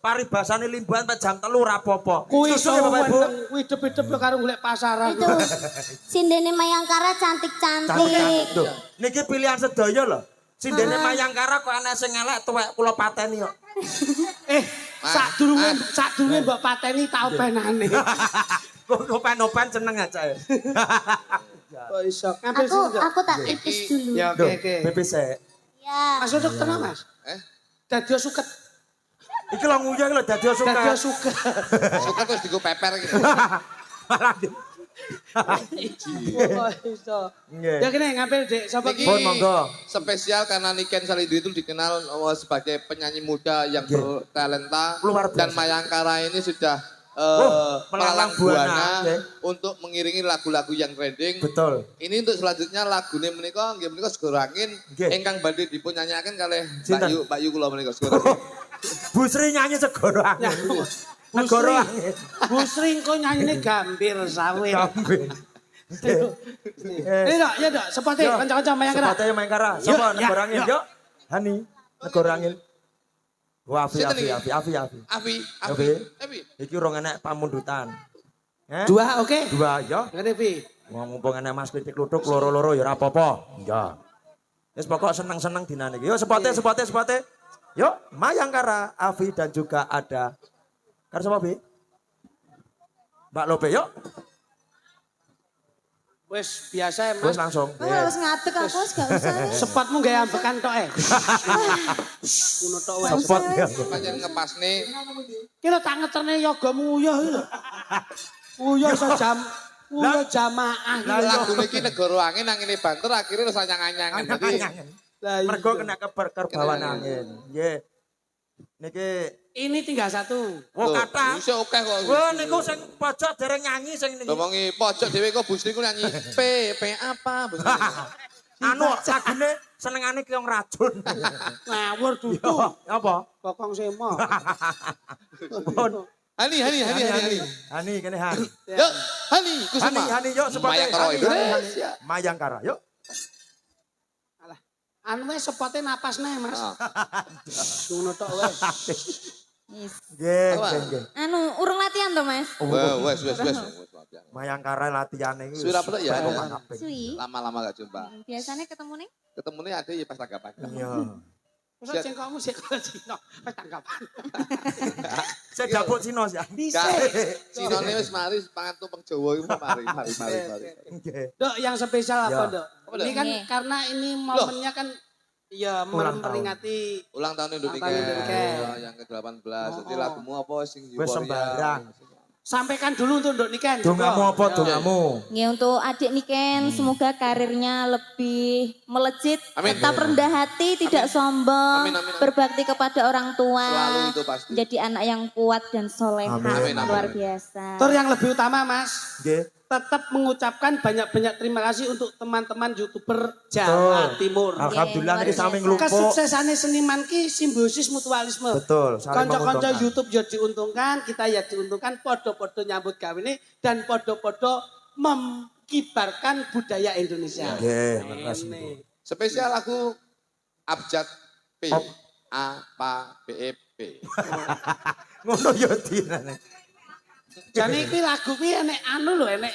paribasane limbuhan sampai jam 3 ora apa-apa. Kuwi Susu ya Bapak Ibu. kuwi dep-dep karo golek pasaran. Itu Sindene Mayangkara cantik-cantik. Tuh, niki pilihan sedaya lho. Sindene Mayangkara kok ana sing elek tuwek kula pateni kok. Sadurunge mbok pateni tak openane. Kok open-open seneng aja ya. Kok iso ngambil sing Aku tak pipis dulu. Ya oke. Bebek sik. Ya. Mas dokter Mas. Dadi suket. Iki lho nguyang lho dadi suka. Dadi suket. Suka terus digo peper gitu. Malah Kok iso. Nggih. Ya kene ngambil Dek sapa Niki ki? Pun monggo. spesial karena Niken Salindri itu dikenal sebagai penyanyi muda yang bertalenta Luar biasa. dan Mayangkara ini sudah melalang melalang buana, buana nggih. untuk mengiringi lagu-lagu yang trending. Betul. Ini untuk selanjutnya lagune menika nggih menika Segoro Angin Nggih. ingkang badhe dipun nyanyiaken kalih Sinten? Mbak Yu kula menika Segoro Angin. Bu Sri nyanyi Segoro Angin. Negoro Angin. Bu Sri engko nyanyine gambir sawit. Gambir. Ini dok, ya dok, sepate kanca-kanca Mayangkara. Sepatnya Mayangkara. Sapa Yuk, Negoro ya, Angin? yuk. Yuk. Hani. Negoro Angin. Wah, api. Sinten iki? Api. Iki urung enek pamundutan. Dua oke. Dua ya. Ngene pi. Wong mumpung enek Mas Pitik Kluthuk loro-loro ya ora apa-apa. Ya. Wis pokok seneng-seneng dinane iki. Yuk sepate. Yuk, Mayangkara, Avi dan juga ada karo sapa, Bi? Mbak Lope, yuk. Wis biasa Wis Mas. langsung. Harus ngadeg aku wis gak usah nih. Sepatmu gawe ambekan tok Ngono tok wae. Sepot ya. Pancen ngepasne Ki lho tak ngeterne yoga nguyuh iki lho. Nguyuh sejam. Nguyuh jamaah. lagu niki Negoro Angin angine banter akhirnya terus anyang-anyangan. Jadi Lah iya. Mergo kena keberkerbawan angin. Nggih. Niki Ini tinggal satu. wong kata. Iso oke kok. Wah niku sing pojok dereng nyanyi sing niki. Ngomongi pojok dhewe kok Bu Sri ku nyanyi P apa Bu Sri. Anu lagune senengane ki wong racun. Ngawur dudu. Apa? Kokong semo. Pun. Hani. Hani kene Han. Yuk, Hani Kusuma. Hani yuk sepate. Mayangkara Hani. Indonesia. Mayangkara yuk. Anu wis sepote napas nih Mas. Ah. Ngono tok wis. Nggih. Anu, urung latihan to, Mas? Wes. Mayangkara latihane iki. Sudah apa ya? Suwi. Lama-lama gak jumpa. Biasanya ketemu nih. Ketemunya ada ya pas tanggapan. Iya. Masa cengkokmu sik kok Cina. Wis tanggapan. Saya dapur Cina sih. Bisa. Sinone wis mari pangan tumpeng Jawa iku mari. Nggih. Dok, yang spesial apa, Ya. Dok? Apa, Dok? Ini kan Nggih. karena ini momennya kan ya Ulang tahun. memperingati Ulang tahun Indonesia Ulang tahun Indonesia. yang ke-18. Jadi Oh. lagumu apa sing Wes sembarang. sampaikan dulu untuk Dok Niken. Dongamu apa Ya. dongamu? Ya untuk adik Niken, semoga karirnya lebih melejit, Amin. tetap rendah hati, tidak sombong, Amin, amin, amin. berbakti kepada orang tua, Selalu itu pasti. jadi anak yang kuat dan soleha, Amin, amin, luar amin. biasa. Terus yang lebih utama Mas, Nggih. tetap mengucapkan banyak-banyak terima kasih untuk teman-teman YouTuber Jawa Betul. Timur. Alhamdulillah Luar niki sami biasa. nglumpuk. Kesuksesannya seniman ki simbiosis mutualisme. Betul, saling Konco-konco menguntungkan. YouTube ya diuntungkan, kita ya diuntungkan, podo-podo nyambut gawe ini dan podo-podo memkibarkan budaya Indonesia. Nggih, terima kasih. Ini. Spesial lagu Abjad P. Op. A P E P. Ngono ya dinane. Jadi ini lagu ini enek anu lho, enek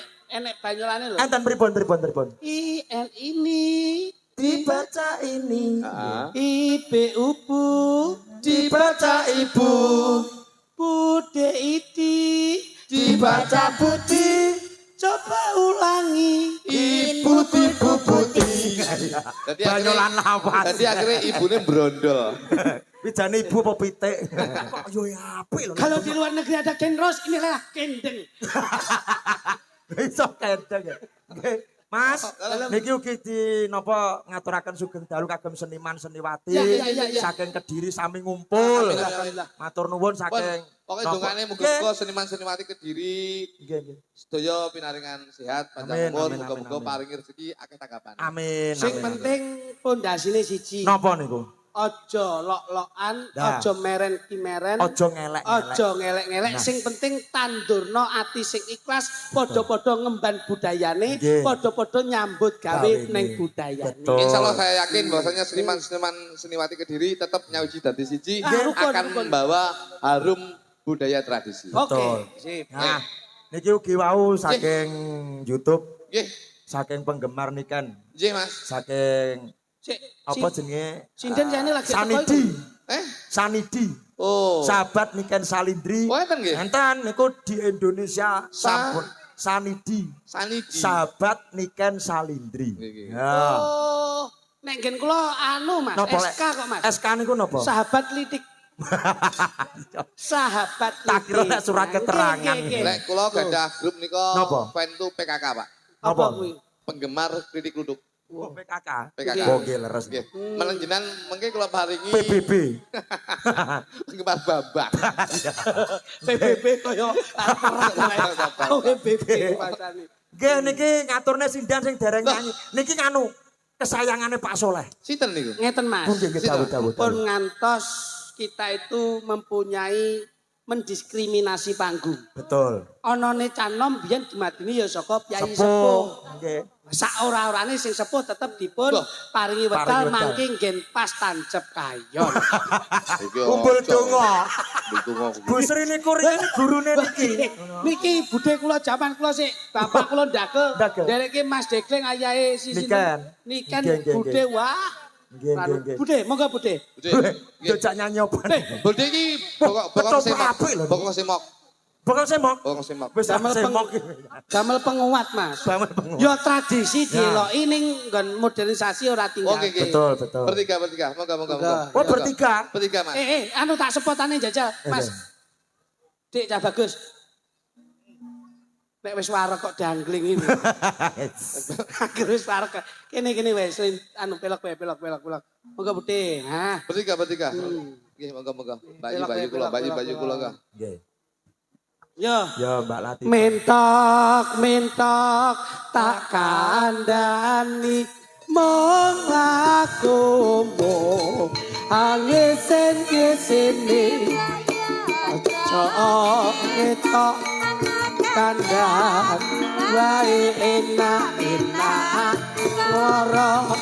banyolane lho. Enten pripun. IN ini Dibaca ini. IBUBU Dibaca ibu. Bude iti Dibaca putih. coba ulangi Ibu tipu putih. Jadi Banyolan lawas. Jadi akhirnya ibunya brondol. Wijane ibu apa pitik? Kok yo apik lho. kalau di luar negeri ada Ken Rose inilah kendeng. Iso kendeng ya. Nggih. Mas, niki ugi di napa ngaturaken sugeng dalu kagem seniman seniwati Ya. saking Kediri sami ngumpul. Alhamdulillah. Matur nuwun saking Pokoknya dongane muga-muga seniman seniwati Kediri nggih. sedaya pinaringan sehat Amin, panjang umur amin, muga-muga amin, amin. paringi rezeki akeh tanggapan. Amin. Sing amin, penting pondasine siji. napa niku? Aja lok-lokan, Nah. aja meren-kimeren, Aja ngelek-ngelek. aja ngelek-ngelek. Nah. Sing penting tandurno ati sing ikhlas, padha-padha ngemban budayane, Nggih. padha-padha nyambut gawe Gawe, ning nggih. budayane. Betul. Insya Allah saya yakin bahwasanya seniman-seniman seniwati Kediri tetap nyauji dadi siji Ah, rukun, akan rukun. membawa harum budaya tradisi. Oke, Betul. sip. Nah, niki ugi wau saking YouTube, Nggih, saking penggemar niken, nggih Mas. saking Sik, apa jenenge? Sinden jane lagi teko Sanidi. iku. Sanidi. Oh. Sahabat niken Salindri. Oh, enten nggih. Enten niku di Indonesia sampun Sanidi. Sanidi. Sahabat niken Salindri. Nggih. Ya. Oh, nek nggen kula anu Mas, Napa, Lek? SK kok Mas. SK niku napa? Sahabat litik. Sahabat Tak kira litik. nek surat keterangan. Nggih, nggih, Lek nggih. kula gadah grup nika Napa? fan to PKK, Pak. Apa Apa? kuwi? Penggemar kritik luduk. Oh, PKK. PKK. Oke, leres. Nggih. Menenjenan mengke kula paringi PBB. penggemar Bambang. PBB koyo Oh, PBB pasane. Nggih niki ngaturne sindan sing dereng nyanyi. Niki nganu kesayangane Pak Soleh. Sinten niku? Ngeten Mas. Nggih nggih dawuh. Pun ngantos kita itu mempunyai mendiskriminasi panggung. Betul. Onone canom biyen dimadini ya saka piyai sepuh. Sepuh. Nggih. Sak ora-orane sing sepuh tetep dipun Loh, paringi paringi wedal wedal. mangke nggen pas tancep kayon. Kumpul donga. Kumpul donga. Bu Sri niku gurune niki. Niki budhe kula jaman kula sik bapak kula ndagel Ndagel. dereke Mas Dekling ayahe si Niken. Niken Nggih, nggih, budhe nggih. wah. Nggih nggih nggih. Budhe, monggo budhe. Jojak nyanyi apa? Bode iki pokok Kecoba semok. apik lho. Pokok semok. Pokok semok. Pokok semok. Wis Damel semok. Damel penguat Mas. Damel penguat. Yo tradisi dieloki ning nggon modernisasi ora tinggal. Oke, oke. Betul betul. Bertiga. Moga. Oh bertiga. Bertiga, Mas. Anu tak sepotane jajal, Mas. Dik cah bagus. Nek wis warek kok dangling ini. Akhir wis warek. Kene wis anu pelok. Moga putih. Nah. Bertiga. Nggih, moga. Bayu kula ka. Nggih. Yo. Ya Mbak Lati. Mentok tak kandani mong aku mong angin sini ojo ngetok kandang wae enak loro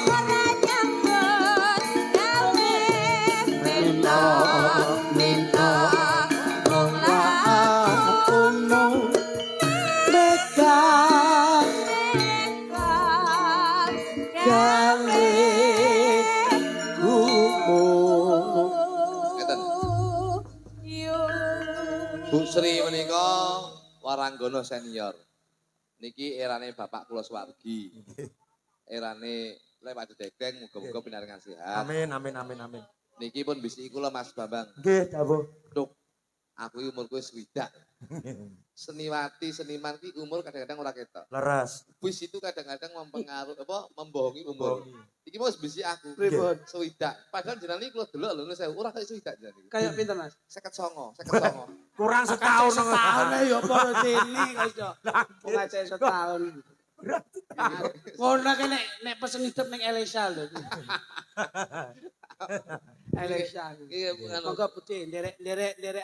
mentok ora aku mong megang gawe gumun. Ngeten. Bu Sri menika waranggono senior. Niki erane bapak kula Suwargi. Erane lewat Dedeng muga-muga pinaringan sehat. Amin. Niki pun bisiki kula Mas Bambang. Nggih dawuh. Duk, aku iki umurku wis swidak. Seniwati, seniman ki umur kadang-kadang ora ketok. Leres. Bis itu kadang-kadang mempengaruhi membohongi umur. Iki mau bisi aku. Pripun? Swidak. Padahal jenengan iki kula delok lho saya ora kaya swidak jenengan iki. Kayak pinten Mas? 59. Kurang setahun. Setahun ya apa sini kok iso. Wong aja setahun. Ngono ki nek pesen hidup ning Elisa lho. Elisa. Iya, anu. Monggo putih nderek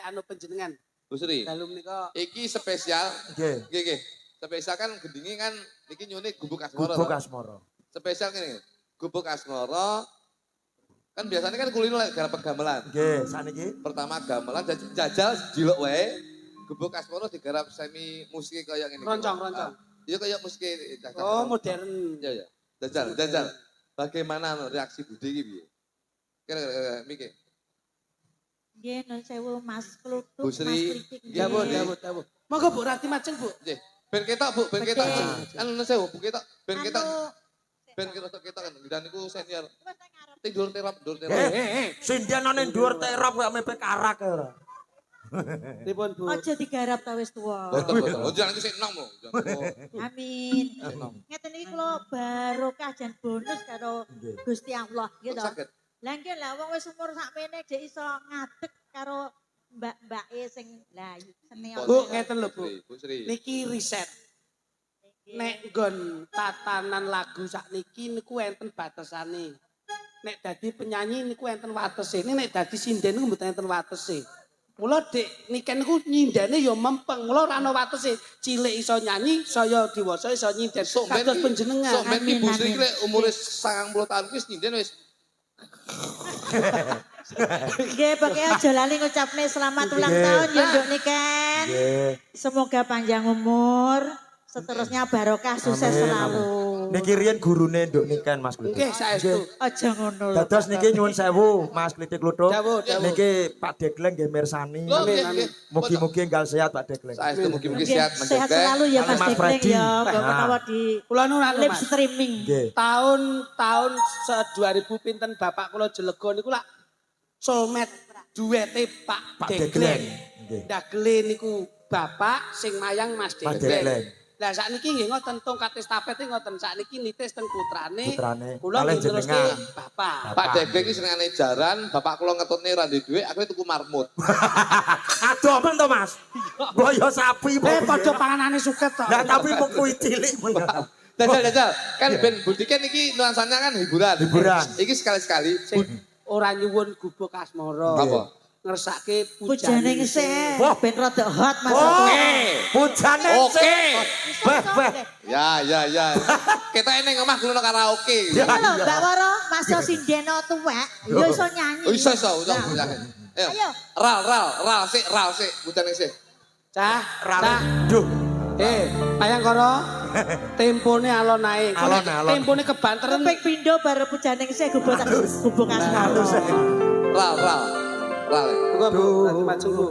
anu panjenengan. Bu Sri. Dalu menika Iki spesial. Nggih. Nggih. Spesial kan gendingi kan iki nyune gubuk asmara. Gubuk toh. asmara. Spesial ngene. Gubuk asmara kan biasanya kan kulino lek garap gamelan. Nggih, saniki. Pertama gamelan jajal jiluk wae. Gubuk asmara digarap semi musik kaya ngene. Roncong. Iya kaya musik Oh, modern. Iya. Jajal. Bagaimana reaksi Budi iki piye? Kira-kira mikir. Nggih, nun sewu Mas Kluthuk, Bu Mas Sri, Kritik. nggih. Dawuh. Monggo Bu Rati majeng Bu. Nggih. Ben ketok Bu, ben ketok. Betul. Anu sewu Bu ketok, ben ketok. Anu, Ben ketok kan. Dan niku senior. Ting dur terap. Sindian nang dhuwur terop kok mepe karak ora. Pripun Bu? Aja digarap ta wis tuwa. Betul. Oh, jangan sik enom lho. Amin. Ngeten iki kula barokah jan bonus karo Gusti Allah gitu. Saged. Lah nggih lah wong wis umur sakmene dhek iso ngadeg karo mbak-mbake sing lah senior. Bu, ngeten lho Bu. Bu Sri. Niki riset. Nek nggon tatanan lagu sakniki niku enten batesane. Nek dadi penyanyi niku enten watese. Nek dadi sinden niku mboten enten watese. Mula Dik niken niku nyindene ya mempeng. Mula ora ana watese. Cilik iso nyanyi, saya dewasa iso nyinden. Kados panjenengan. Sok ben Ibu Sri ki lek umure 90 tahun wis nyinden wis. Nggih, pokoke aja lali ngucapne selamat ulang tahun ya Nduk Niken. Nggih. Semoga panjang umur, seterusnya barokah, sukses selalu. Niki riyen gurune Nduk Niken Mas Klitik. Nggih, saestu. Aja ngono lho. Dados niki nyuwun sewu Mas Klitik Kluthuk. Dawuh. Niki Pak Degleng nggih mirsani. Loh, nggih. Mugi-mugi enggal sehat Pak Degleng. Saestu mugi-mugi Nggih, sehat sehat menjaga. selalu ya Mas Mas Degleng Freddy. ya, kok Nah. menawa di Kula nuwun live Mas. streaming. Nggih. Tahun 2000 pinten bapak kula jelega niku lak soulmate duete Pak Degleng. Degleng. Nggih. Dagle niku bapak sing mayang Mas Mas Degleng. Degleng. Lah sakniki nggih ngoten tongkat estafet ngoten sakniki nitis teng putrane. Putrane. Kula Kalih nggih neruske jenengan. bapak. Pak Degleng iki senengane jaran, bapak kula ngetutne ra ndek dhuwit, akhire tuku marmut. Aduh apa to Mas? Boyo sapi Padha panganane suket to. Lah tapi mung kuwi cilik. Dajal. Kan ben Budiken iki nuansanya kan hiburan. Hiburan. Iki sekali-sekali. Sing ora nyuwun gubuk asmara. Apa? Ngersake Pujane pujane ngisih, Wah. ben rada hot Mas. Oke. Pujane Oke. sih. Beh. Ya. Kita ini ngomah kulo karaoke. Iki lho Mbak Woro, masa sindeno tuwek, ya iso nyanyi. Oh iso. Ayo. Ral sik, bujane sik. Cah, Duh. Payang karo tempone alon ae. Alon. Tempone kebanteren. Keping pindho bare pujane ngisih gubuk asmara. Halus. Ral. Buka Bu, maju Bu.